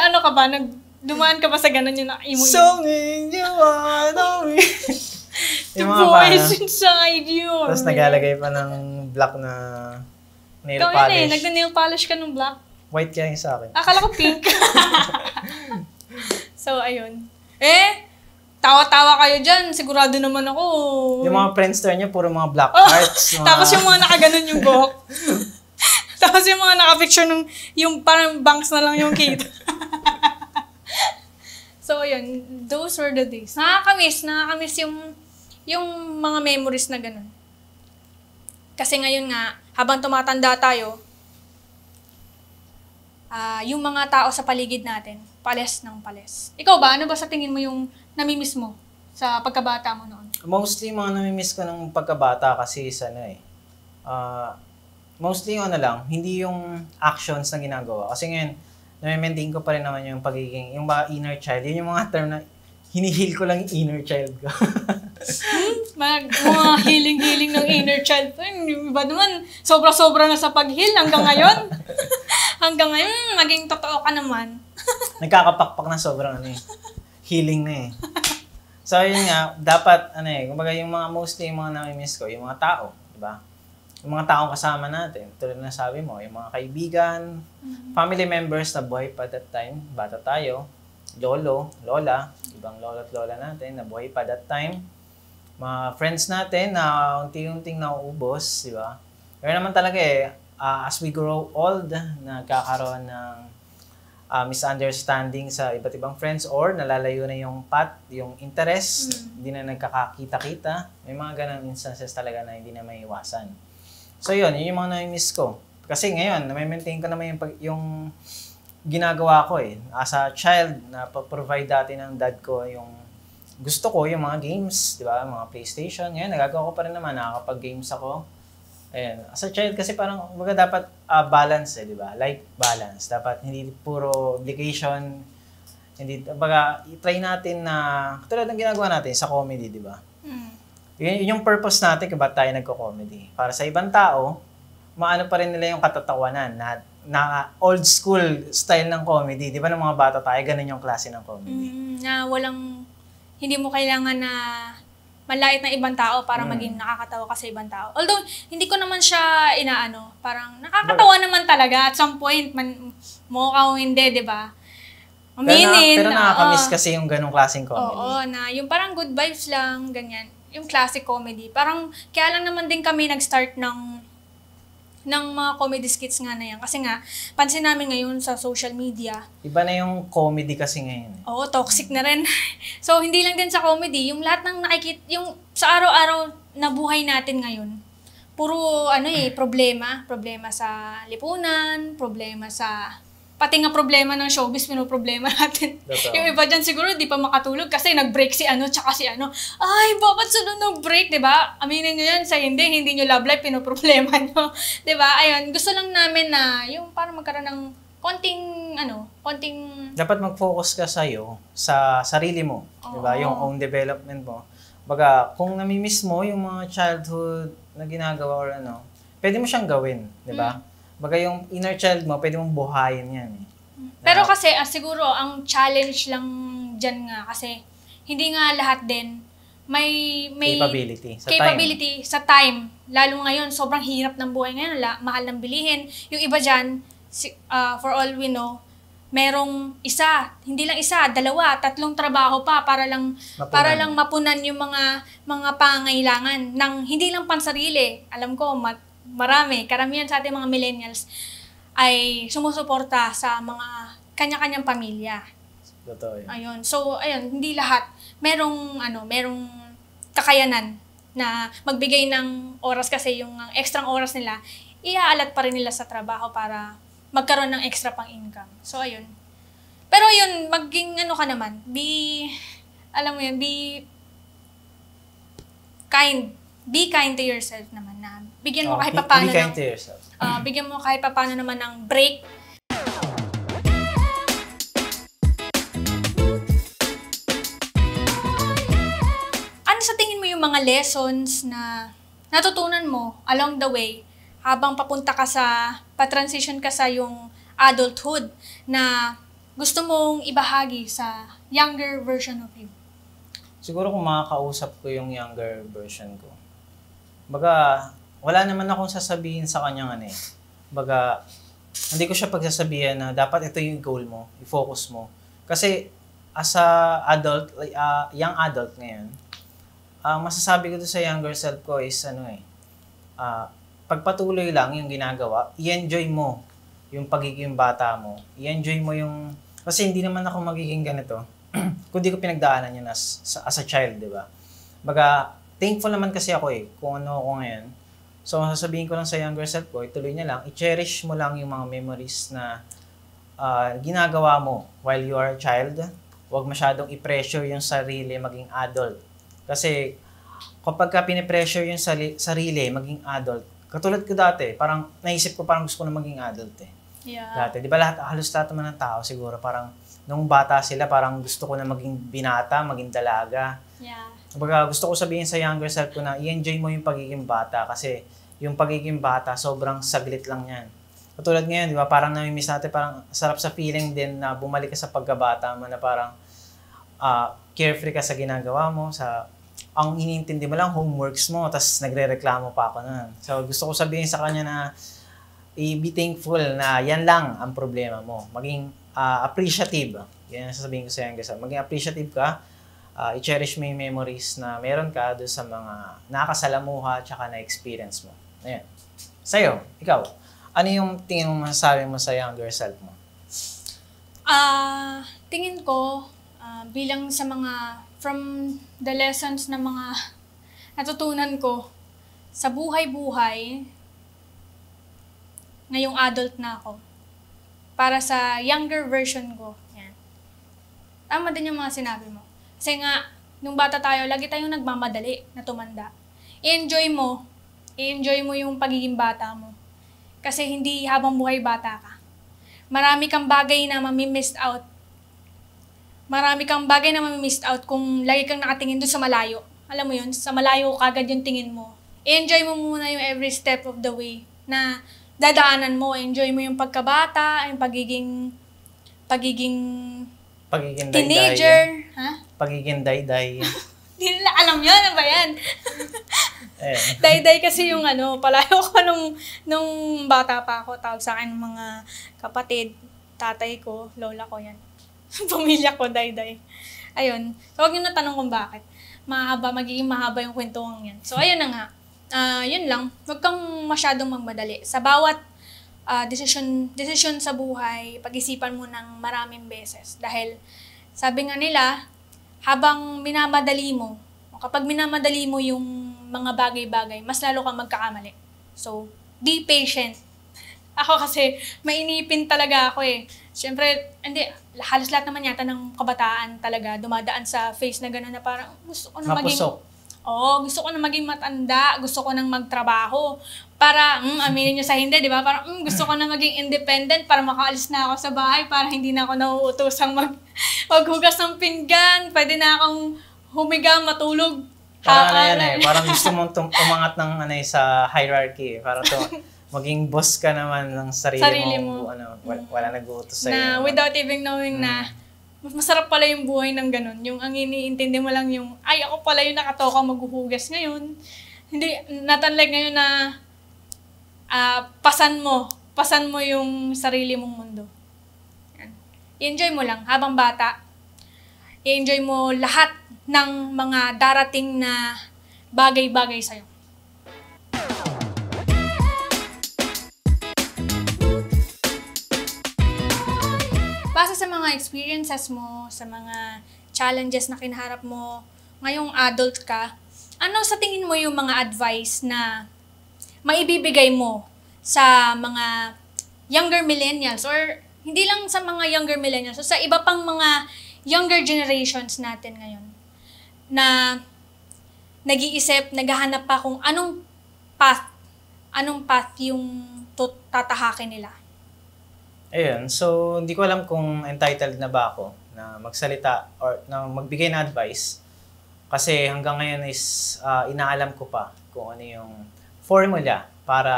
Ano ka ba? Dumaan ka ba sa ganun yung emo era? Songin you are me. The voice inside you. Tapos naglalagay pa ng black na nail Ikaw polish. Yun eh, nagna-nail polish ka ng black. White kaya yung sa akin. Akala ko pink. So, ayun. Tawa-tawa kayo dyan. Sigurado naman ako. Yung mga friendster niya, puro mga black hearts. Tapos yung mga nakaganon yung buhok. Tapos yung mga nakapicture nung, yung parang bangs na lang yung kita. So, yun. Those were the days. Nakakamiss yung mga memories na ganun. Kasi ngayon nga, habang tumatanda tayo, yung mga tao sa paligid natin, pales ng pales. Ikaw ba? Ano ba sa tingin mo yung namimiss mo sa pagkabata mo noon? Mostly mga namimiss ko ng pagkabata kasi mostly lang, hindi yung actions na ginagawa. Kasi ngayon, na-maintain ko pa rin naman yung pagiging, yung mga inner child. Yun yung mga term na hinihil ko lang yung inner child ko. Mga healing ng inner child. Yung iba naman, sobra-sobra na sa pag-heal hanggang ngayon. Hanggang ngayon, maging totoo ka naman. Nagkakapakpak na sobrang healing na eh. So yun nga, dapat kumbaga yung mga mostly yung mga nami-miss ko, yung mga tao, di ba? Yung mga taong kasama natin, tulad na sabi mo, yung mga kaibigan, family members na buhay pa that time, bata tayo, lolo, lola, ibang lolo at lola natin na buhay pa that time, mga friends natin na unti-unting nauubos, di ba? Pero naman talaga as we grow old, nagkakaroon ng misunderstanding sa iba't ibang friends or nalalayo na yung path, yung interest, hindi na nagkakakita-kita. May mga ganang instances talaga na hindi na maiiwasan. So yun yung mga na-miss ko. Kasi ngayon, na-maintain ko naman yung ginagawa ko eh. As a child, na-provide dati ng dad ko yung gusto ko, yung mga games, di ba? Mga PlayStation. Ngayon, nagagawa ko pa rin naman, nakakapag-games ako. Ayan. As a child kasi parang dapat balance di ba? Life balance. Dapat hindi puro obligation. Hindi, i-try natin na, tulad ng ginagawa natin sa comedy, di ba? Yun yung purpose natin kung ba't tayo nagko-comedy. Para sa ibang tao, maano pa rin nila yung katatawanan na old school style ng comedy. Di ba ng mga bata tayo, ganun yung klase ng comedy. Na hindi mo kailangan na manlait ng ibang tao para maging nakakatawa ka sa ibang tao. Although, hindi ko naman siya parang nakakatawa naman talaga at some point, mukha o hindi, di ba? Aminin. Pero nakakamiss kasi yung ganong klaseng comedy. Oo, na yung parang good vibes lang, ganyan. Yung classic comedy. Parang, kaya lang naman din kami nag-start ng mga comedy skits nga na yan. Kasi nga, pansin namin ngayon sa social media. Iba na yung comedy kasi ngayon. Oo, toxic na rin. So, hindi lang din sa comedy. Yung lahat ng yung sa araw-araw na buhay natin ngayon, puro problema. Problema sa lipunan, problema sa pati nga problema ng showbiz, pinoproblema natin. Totoo. Yung iba dyan siguro di pa makatulog kasi nag-break si ano, tsaka si ano. Ay, bakit sunod nag-break, di ba? Aminin nyo yan, sa hindi nyo love life, pinoproblema nyo. Di ba? Ayun, gusto lang namin na yung para magkaroon ng konting Dapat mag-focus ka sa sarili mo. Di ba? Oo. Yung own development mo. Baga, kung namimiss mo yung mga childhood na ginagawa or ano, pwede mo siyang gawin. Di ba? Baga yung inner child mo, pwede mong buhayin yan. Pero kasi siguro ang challenge lang dyan nga kasi hindi nga lahat din may capability sa time. Lalo ngayon, sobrang hirap ng buhay ngayon, mahal ng bilihin. Yung iba dyan, for all we know, merong hindi lang isa, 2, 3 trabaho pa para lang mapunan yung mga pangangailangan ng hindi lang pansarili. Alam ko, karamihan sa ating mga millennials ay sumusuporta sa mga kanya-kanyang pamilya. Totoo yun. Ayun. So, ayun, hindi lahat. Merong kakayanan na magbigay ng oras kasi yung extra oras nila, iaalat pa rin nila sa trabaho para magkaroon ng extra pang income. So, ayun. Pero yun, maging ka naman, be kind. Be kind to yourself naman na bigyan mo kahit papaano be kind to yourself. Bigyan mo kahit papaano naman ng break. Ano sa tingin mo yung mga lessons na natutunan mo along the way habang pa-transition ka sa yung adulthood na gusto mong ibahagi sa younger version of you? Siguro kung makakausap ko yung younger version ko, baga, wala naman akong sasabihin sa kanyang Baga, hindi ko siya pagsasabihan na dapat ito yung goal mo, i-focus mo. Kasi, as a adult, young adult ngayon, masasabi ko to sa younger self ko is, pagpatuloy lang yung ginagawa, i-enjoy mo yung pagiging bata mo. I-enjoy mo yung, kasi hindi naman ako magiging ganito, kung di ko pinagdaanan yun as a child, di ba? Baga, thankful naman kasi ako kung ano ako ngayon. So, sasabihin ko lang sa younger self ko, ituloy niya lang, i-cherish mo lang yung mga memories na ginagawa mo while you are a child. Huwag masyadong i-pressure yung sarili maging adult. Kasi, kapag ka pinipressure yung sarili maging adult, katulad ko dati, parang naisip ko parang gusto ko na maging adult Yeah. Dati, di ba halos lahat naman ng tao siguro, parang nung bata sila, parang gusto ko na maging binata, maging dalaga. Yeah. Kumbaga, gusto ko sabihin sa younger self ko na i-enjoy mo yung pagiging bata kasi yung pagiging bata, sobrang saglit lang yan. Katulad ngayon, di ba, parang nami-miss natin, parang sarap sa feeling din na bumalik ka sa pagkabata mo na parang carefree ka sa ginagawa mo, ang iniintindi mo lang, homeworks mo, tapos nagre-reklamo pa ako nun. So, gusto ko sabihin sa kanya na be thankful na yan lang ang problema mo. Maging appreciative. Yan ang sasabihin ko sa younger self. Maging appreciative ka, i-cherish mo yung memories na meron ka doon sa mga nakasalamuha at na-experience mo. Ayan. Sa'yo, ikaw, ano yung tingin mo masasabi mo sa younger self mo? Tingin ko, bilang sa from the lessons na mga natutunan ko sa buhay-buhay, ngayong adult na ako, para sa younger version ko, yan. Tama din yung mga sinabi mo. Kasi nga, nung bata tayo, lagi tayong nagmamadali na tumanda. I-enjoy mo yung pagiging bata mo. Kasi hindi habang buhay bata ka. Marami kang bagay na mami-missed out. Kung lagi kang nakatingin doon sa malayo. Alam mo yun, sa malayo kagad yung tingin mo. I-enjoy mo muna yung every step of the way na dadaanan mo. Enjoy mo yung pagkabata, yung pagiging teenager. Ha? Pagiging dayday. Hindi nila alam yun. Ano ba yan? Dayday kasi yung palayo ko nung bata pa ako. Tawag sa akin ng mga kapatid, tatay ko, lola ko yan. Pamilya ko, dayday. Ayun. So, huwag yung natanong kung bakit. Magiging mahaba yung kwentuhan yan. So, ayun na nga. Yun lang. Huwag kang masyadong magmadali. Sa bawat desisyon sa buhay, pag-isipan mo ng maraming beses. Dahil, sabi nga nila, habang kapag minamadali mo yung mga bagay-bagay, mas lalo kang magkakamali. So, be patient. Ako kasi, mainipin talaga ako Siyempre, hindi, halos lahat naman yata ng kabataan talaga dumadaan sa phase na gano'n na parang gusto ko na maging... Mapusok. Oo, gusto ko na maging matanda, gusto ko nang magtrabaho. Para, aminin nyo sa hindi, di ba? Parang, gusto ko na maging independent para makaalis na ako sa bahay, para hindi na ako nauutosang maghugas ng pinggan. Pwede na akong humiga, matulog. Parang parang gusto mong umangat ng sa hierarchy. Para maging boss ka naman ng sarili mo. Wala nag-uutos sa'yo. Na without even knowing na masarap pala yung buhay ng ganun. Yung ang iniintindi mo lang yung, ay ako pala yung nakatoka maghuhugas ngayon. Hindi, not unlike ngayon na pasan mo yung sarili mong mundo. Yan. I-enjoy mo lang habang bata. I-enjoy mo lahat ng mga darating na bagay-bagay sa'yo. Base sa mga experiences mo, sa mga challenges na kinaharap mo, ngayong adult ka, ano sa tingin mo yung mga advice na maibibigay mo sa mga younger millennials or hindi lang sa mga younger millennials, so sa iba pang mga younger generations natin ngayon na nag-iisip, naghahanap pa kung anong path yung tatahakin nila? Ayun, so hindi ko alam kung entitled na ba ako na magsalita or na magbigay ng advice. Kasi hanggang ngayon is inaalam ko pa kung ano yung formula para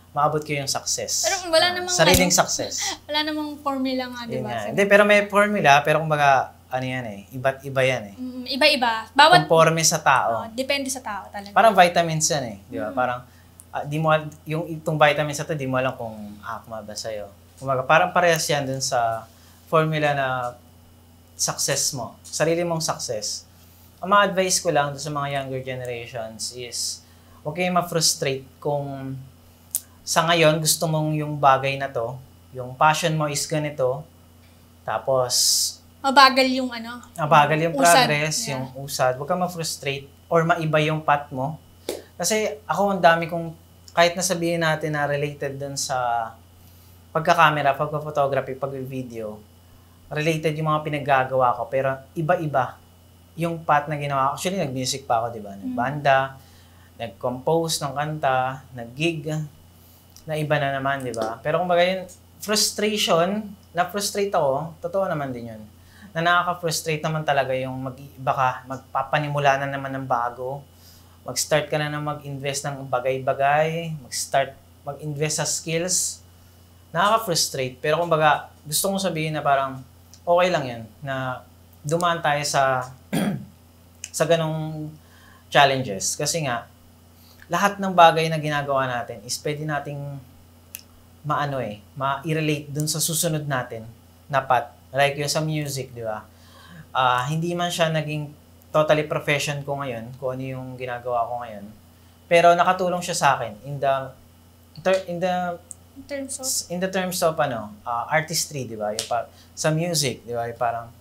maabot ko yung success. Pero wala namang sariling success. Wala namang formula nga, di ba? Hindi, pero may formula, pero kumbaga, iba't iba yan eh. Iba-iba. Bawat conforme sa tao. Depende sa tao talaga. Parang vitamins yan eh, di ba? Parang, di mo, itong vitamins na to, di mo alam kung akma ba sa'yo. Kumbaga, parang parehas yan dun sa formula na success mo. Sarili mong success. Ang mga advice ko lang sa mga younger generations is, huwag kayong ma-frustrate kung sa ngayon gusto mong yung bagay na to, yung passion mo is ganito, tapos mabagal yung mabagal yung usad. progress, yung usad. Huwag kang ma-frustrate or maiba yung path mo. Kasi ako ang dami kong, kahit nasabihin natin na related dun sa pagka-camera, pagka-photography, pag-video, related yung mga pinaggagawa ko, pero iba-iba yung path na ginawa ko. Actually, nag-music pa ako, di ba? Nagbanda, nag-compose ng kanta, nag-gig, na iba na naman, di ba? Pero kumbaga yun, frustration, na-frustrate ako, totoo naman din yun. Na nakaka-frustrate naman talaga yung mag-iba ka, magpapanimula na naman ng bago, mag-start ka na mag-invest ng bagay-bagay, mag-invest sa skills, nakaka-frustrate. Pero kumbaga, gusto kong sabihin na parang okay lang yan, na dumaan tayo sa sa ganong challenges. Kasi nga, lahat ng bagay na ginagawa natin is pwede nating ma-relate dun sa susunod natin na path. Like yung sa music, di ba? Hindi man siya naging totally profession ko ngayon, kung ano yung ginagawa ko ngayon. Pero nakatulong siya sa akin in the terms of artistry, di ba? Yung sa music, di ba? Yung parang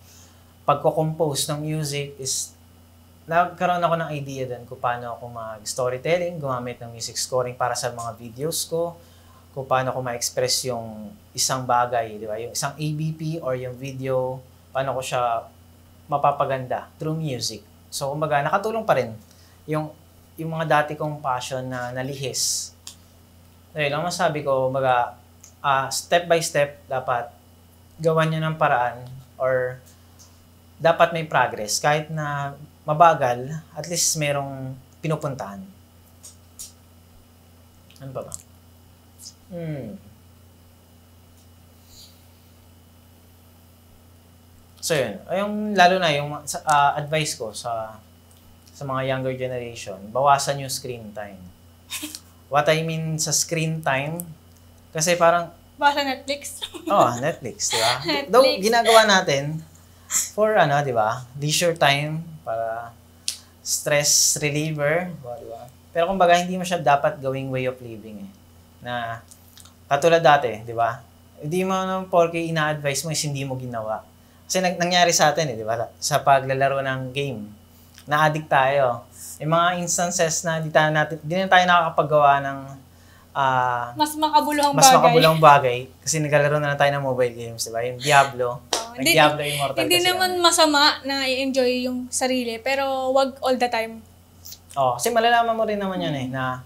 pagko-compose ng music is nagkaroon ako ng idea doon kung paano ako mag-storytelling, gumamit ng music scoring para sa mga videos ko, kung paano ako ma-express yung isang bagay, di ba? Yung isang ABP or yung video, paano ko siya mapapaganda through music. So, kumbaga, nakatulong pa rin yung mga dati kong passion na nalihis. Ayun lang masabi ko, kumbaga, step by step, dapat gawan nyo ng paraan or dapat may progress. Kahit na mabagal, at least merong pinupuntahan. Ano ba? So yun, lalo na yung advice ko sa mga younger generation, bawasan yung screen time. What I mean sa screen time, kasi parang basta Netflix. Netflix, di ba? Though ginagawa natin for di ba? Leisure time para stress reliever, di ba? Pero kumbaga hindi mo siya dapat gawing way of living eh. Na katulad dati, di ba? Hindi mo naman porke ina-advise mo is hindi mo ginawa. Kasi nangyari sa atin di ba? Sa paglalaro ng game, na-addict tayo. Yung mga instances na di na tayo nakakapagawa ng Mas makabuluhang mas bagay. makabuluhang bagay kasi naglalaro na lang tayo ng mobile games, di ba? Yung Diablo. Diablo Immortal hindi kasi naman masama na i-enjoy yung sarili, pero wag all the time. Kasi malalaman mo rin naman yan na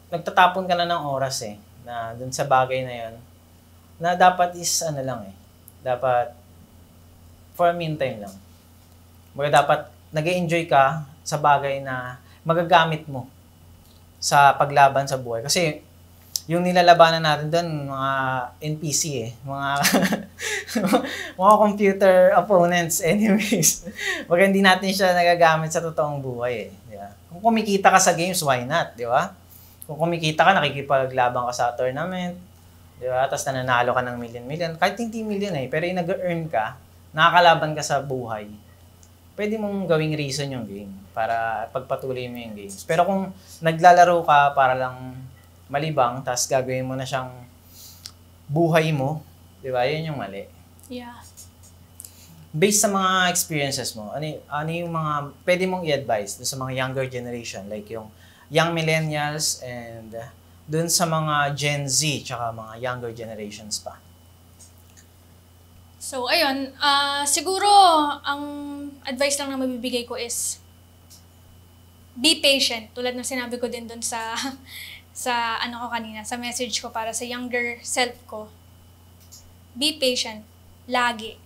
nagtatapon ka na ng oras na dun sa bagay na yun na dapat is dapat for a meantime lang. Dapat nag-e-enjoy ka sa bagay na magagamit mo sa paglaban sa buhay. Kasi yung nilalabanan natin doon, mga NPC mga mga computer opponents, enemies. Wag hindi natin siya nagagamit sa totoong buhay di ba? Kung kumikita ka sa games, why not, di ba? Kung kumikita ka, nakikipaglaban ka sa tournament, di ba? Tapos nananalo ka ng million, kahit hindi million pero yung nag-earn ka, nakakalaban ka sa buhay, pwede mong gawing reason yung game para pagpatuloy mo yung games. Pero kung naglalaro ka para lang malibang, tapos gagawin mo na siyang buhay mo, di ba? Yun yung mali. Yeah. Based sa mga experiences mo, ano yung mga pwede mong i-advise sa mga younger generation, like yung young millennials and dun sa mga Gen Z tsaka mga younger generations pa? So, ayun. Siguro, ang advice lang na mabibigay ko is be patient. Tulad ng sinabi ko din dun sa ko kanina, sa message ko para sa younger self ko. Be patient. Lagi.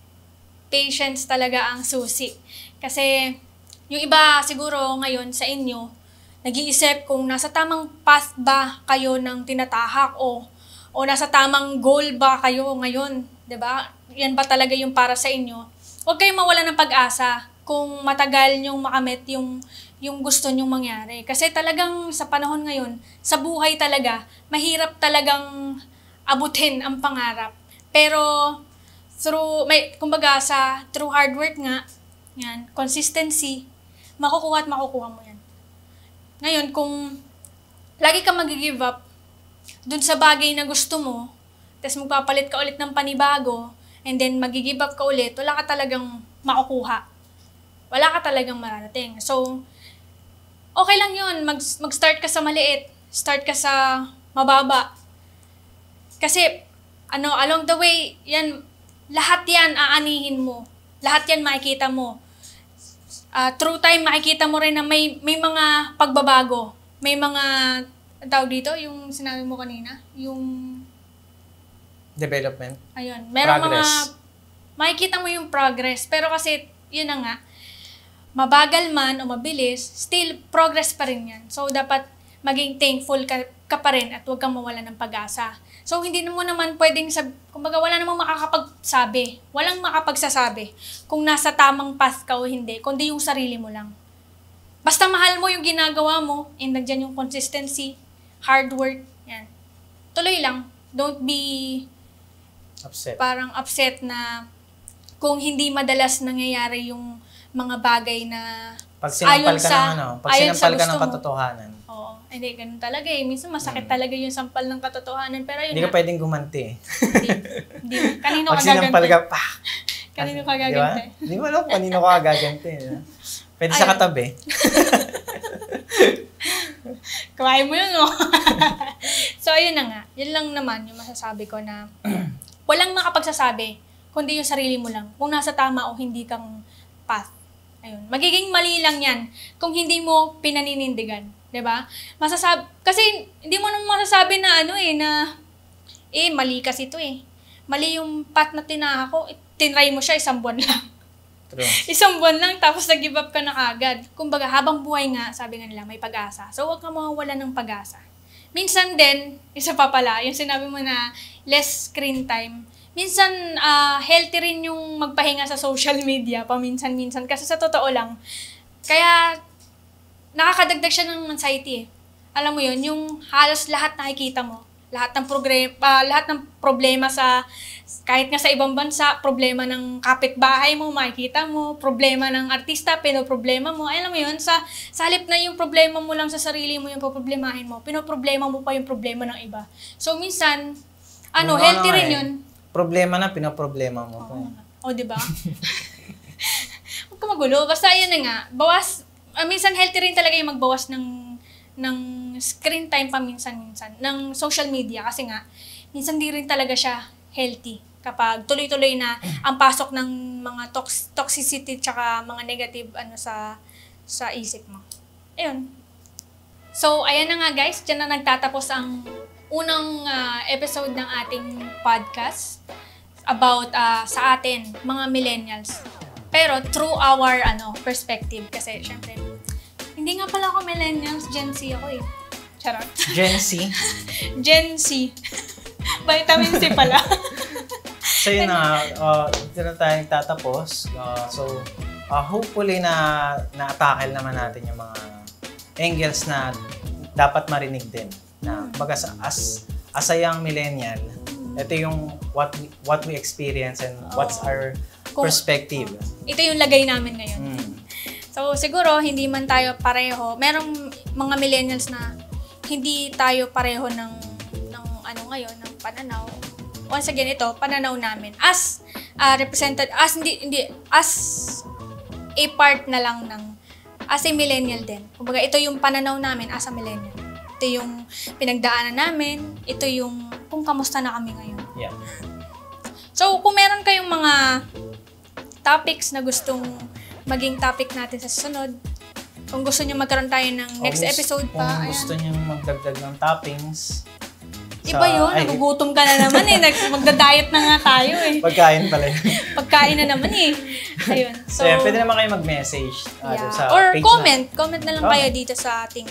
Patience talaga ang susi. Kasi, yung iba siguro ngayon sa inyo, nag-iisip kung nasa tamang path ba kayo ng tinatahak o nasa tamang goal ba kayo ngayon. 'Di ba? Yan ba talaga yung para sa inyo? Huwag kayong mawala ng pag-asa kung matagal nyong makamit yung gusto nyong mangyari. Kasi talagang sa panahon ngayon, sa buhay talaga, mahirap talagang abutin ang pangarap. Pero through hard work nga, yan, consistency, makukuha mo yan. Ngayon, kung lagi ka mag-give up dun sa bagay na gusto mo, tapos magpapalit ka ulit ng panibago, and then mag-give up ka ulit, wala ka talagang makukuha. Wala ka talagang mararating. So, okay lang yun. Mag-start ka sa maliit. Start ka sa mababa. Kasi, along the way, lahat yan aanihin mo. Lahat yan makikita mo. Through time, makikita mo rin na may mga pagbabago. May mga, tawag dito, yung sinabi mo kanina, yung development. Ayun. Merong progress. makikita mo yung progress. Pero kasi, yun na nga, mabagal man o mabilis, still progress pa rin yan. So, dapat maging thankful ka pa rin at huwag kang mawala ng pag-asa. So, hindi mo naman pwedeng, kumbaga, wala namang makakapagsabi. Walang makapagsasabi kung nasa tamang path ka o hindi, kundi yung sarili mo lang. Basta mahal mo yung ginagawa mo, and nandiyan yung consistency, hard work, yan. Tuloy lang. Don't be parang upset na kung hindi madalas nangyayari yung mga bagay na pag sinampal ka ng katotohanan. Oo. Hindi, ganun talaga Minsan masakit talaga yung sampal ng katotohanan. Pero yun hindi ka pwedeng gumanti. Hindi. Kanino ka gaganti? Pag sinampal ka, Kanino ka gaganti? Hindi mo alam kanino ka gaganti. Pwede sa katabi. Kumain mo yun, no? So, ayun na nga. Yun lang naman yung masasabi ko na walang makapagsasabi, kundi yung sarili mo lang. Kung nasa tama o hindi kang path. Ayun. Magiging mali lang yan kung hindi mo pinaninindigan. 'Di ba? Kasi hindi mo naman masasabi na mali kasi ito Mali yung path na tinaha ko. Tinry mo siya 1 buwan lang. True. 1 buwan lang, tapos nag-give up ka na kagad. Kumbaga, habang buhay nga, sabi nga nila, may pag-asa. So, huwag kang mawawala ng pag-asa. Minsan din, isa pa pala, yung sinabi mo na less screen time, minsan healthy rin yung magpahinga sa social media, paminsan-minsan. Kasi sa totoo lang, kaya nakakadagdag siya ng anxiety Alam mo yun, yung halos lahat nakikita mo, lahat ng problema kahit nga sa ibang bansa, problema ng kapitbahay mo, makikita mo, problema ng artista, pinoproblema mo. Alam mo yun, sa halip na yung problema mo lang sa sarili mo, yung poproblemahin mo, pinoproblema mo pa yung problema ng iba. So, minsan, healthy rin yun. Problema na, pinoproblema mo pa. Diba? Huwag ka magulo. Basta yun na nga, minsan healthy rin talaga yung magbawas ng screen time paminsan-minsan ng social media kasi nga, minsan di rin talaga siya healthy kapag tuloy-tuloy na ang pasok ng mga toxicity tsaka mga negative sa isip mo. Ayun. So, ayan na nga guys, dyan na nagtatapos ang unang episode ng ating podcast about sa atin, mga millennials. Pero through our perspective kasi syempre, hindi nga pala ako millennials, Gen Z ako eh. Charot. Gen Z? Gen Z. Vitamin C pala. So yun na, dito na tayo nagtatapos. Hopefully na-tackle naman natin yung mga angles na dapat marinig din. Na baga as a young millennial, ito yung what we experience and what's our perspective. Ito yung lagay namin ngayon. So siguro hindi man tayo pareho. Merong mga millennials na hindi tayo pareho ng ngayon, ng pananaw. Once again, ito pananaw namin as represented as a part na lang ng as a millennial din. Kumbaga ito yung pananaw namin as a millennial. Ito yung pinagdaanan namin, ito yung kung kamusta na kami ngayon. Yeah. So, kung meron kayong mga topics na gustong maging topic natin sa susunod, kung gusto nyo magkaroon tayo ng next episode pa, kung gusto nyo magdagdag ng toppings, iba yun, nagugutom ka na naman eh. Magda-diet na nga tayo eh. Pagkain pala yun. Pagkain na naman eh. Ayun. So, pwede naman kayo mag-message sa or page comment na lang kayo dito sa ating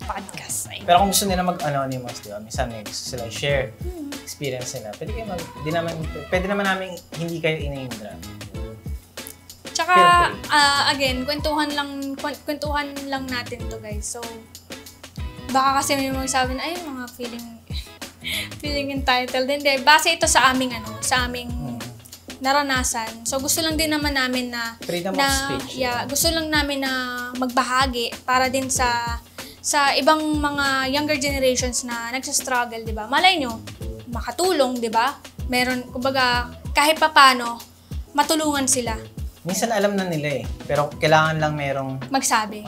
podcast. Ayun. Pero kung gusto nila mag-anonymous, di ba? Minsan may gusto sila share experience nila. Pwede naman namin hindi kayo in-name drop. Tsaka, again, kwentuhan lang natin to guys. So, baka kasi may magsabi na, ay, mga feeling entitled. Hindi, base ito sa aming naranasan. So, gusto lang din naman namin na freedom of speech. Yeah, gusto lang namin na magbahagi para din sa ibang mga younger generations na nagsa-struggle, di ba? Malay nyo, makatulong, di ba? Meron, kumbaga, kahit papano, matulungan sila. Minsan alam na nila eh, pero kailangan lang merong magsabi.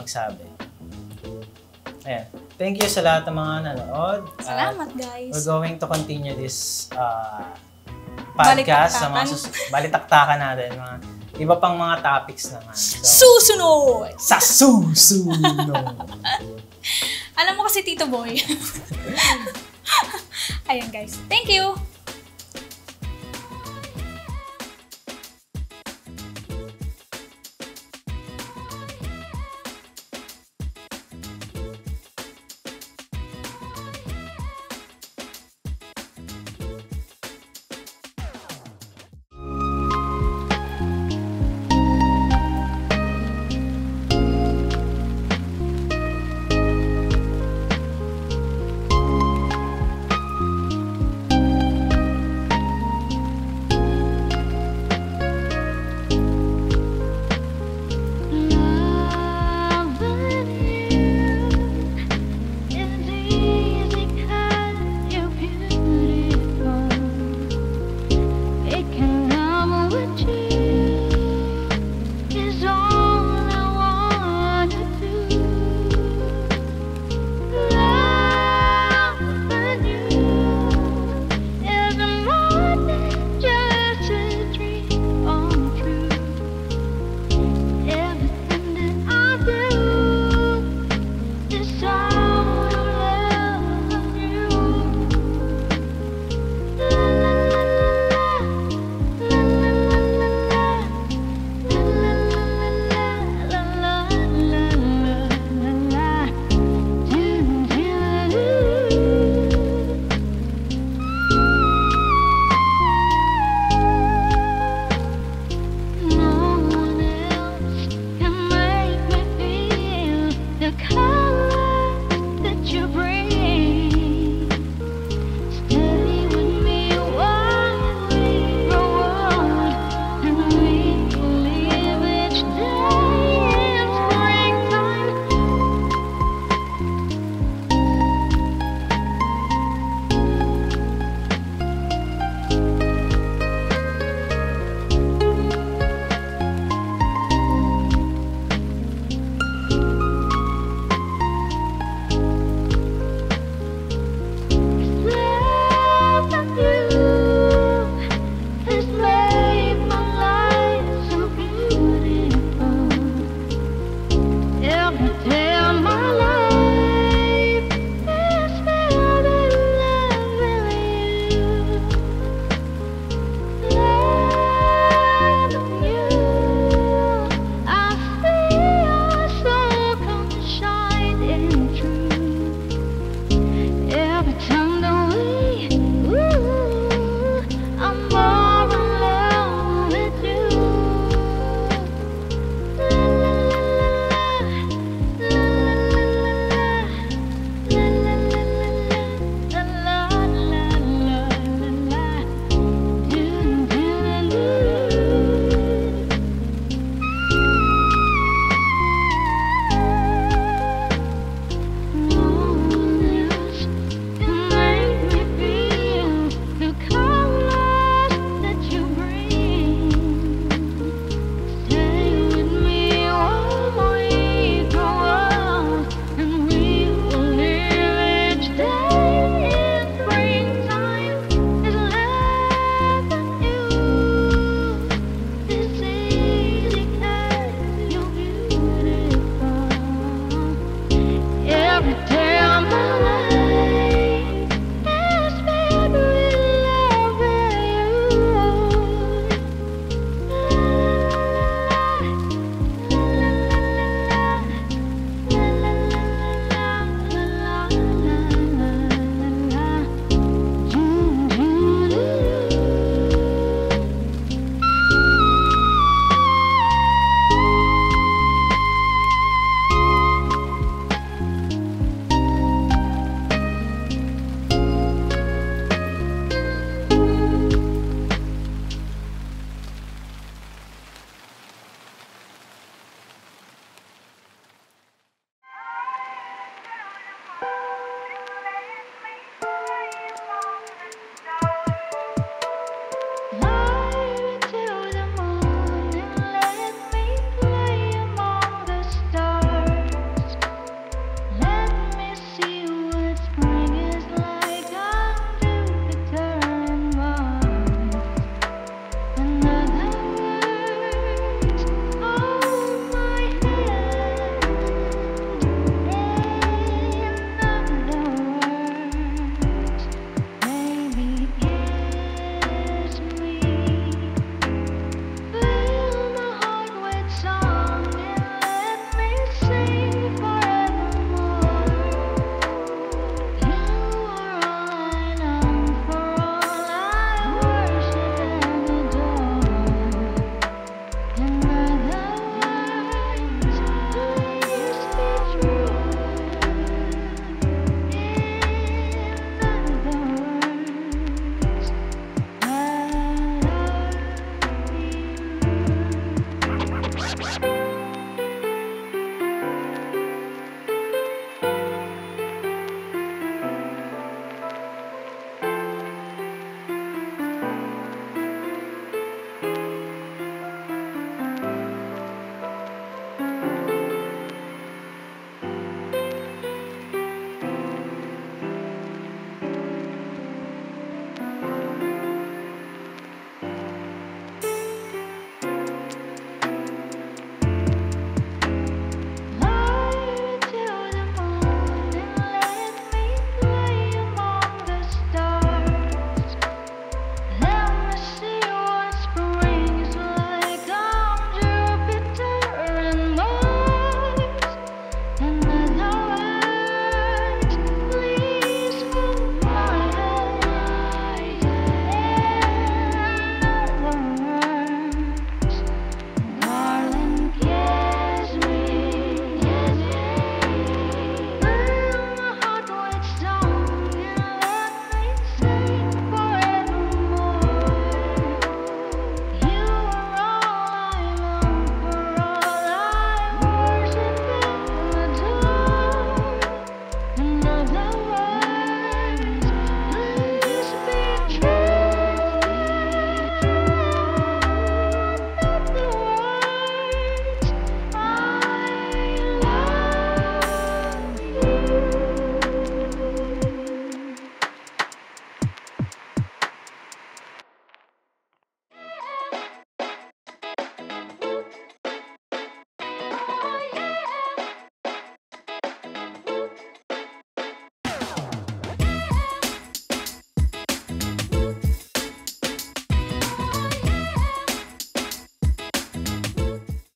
Ayan. Thank you sa lahat ng mga nanood. Salamat, guys. We're going to continue this podcast sa mga balitaktakan natin. Mga iba pang mga topics naman. So, susunod! Sa susunod! Alam mo kasi, Tito Boy. Ayan, guys. Thank you!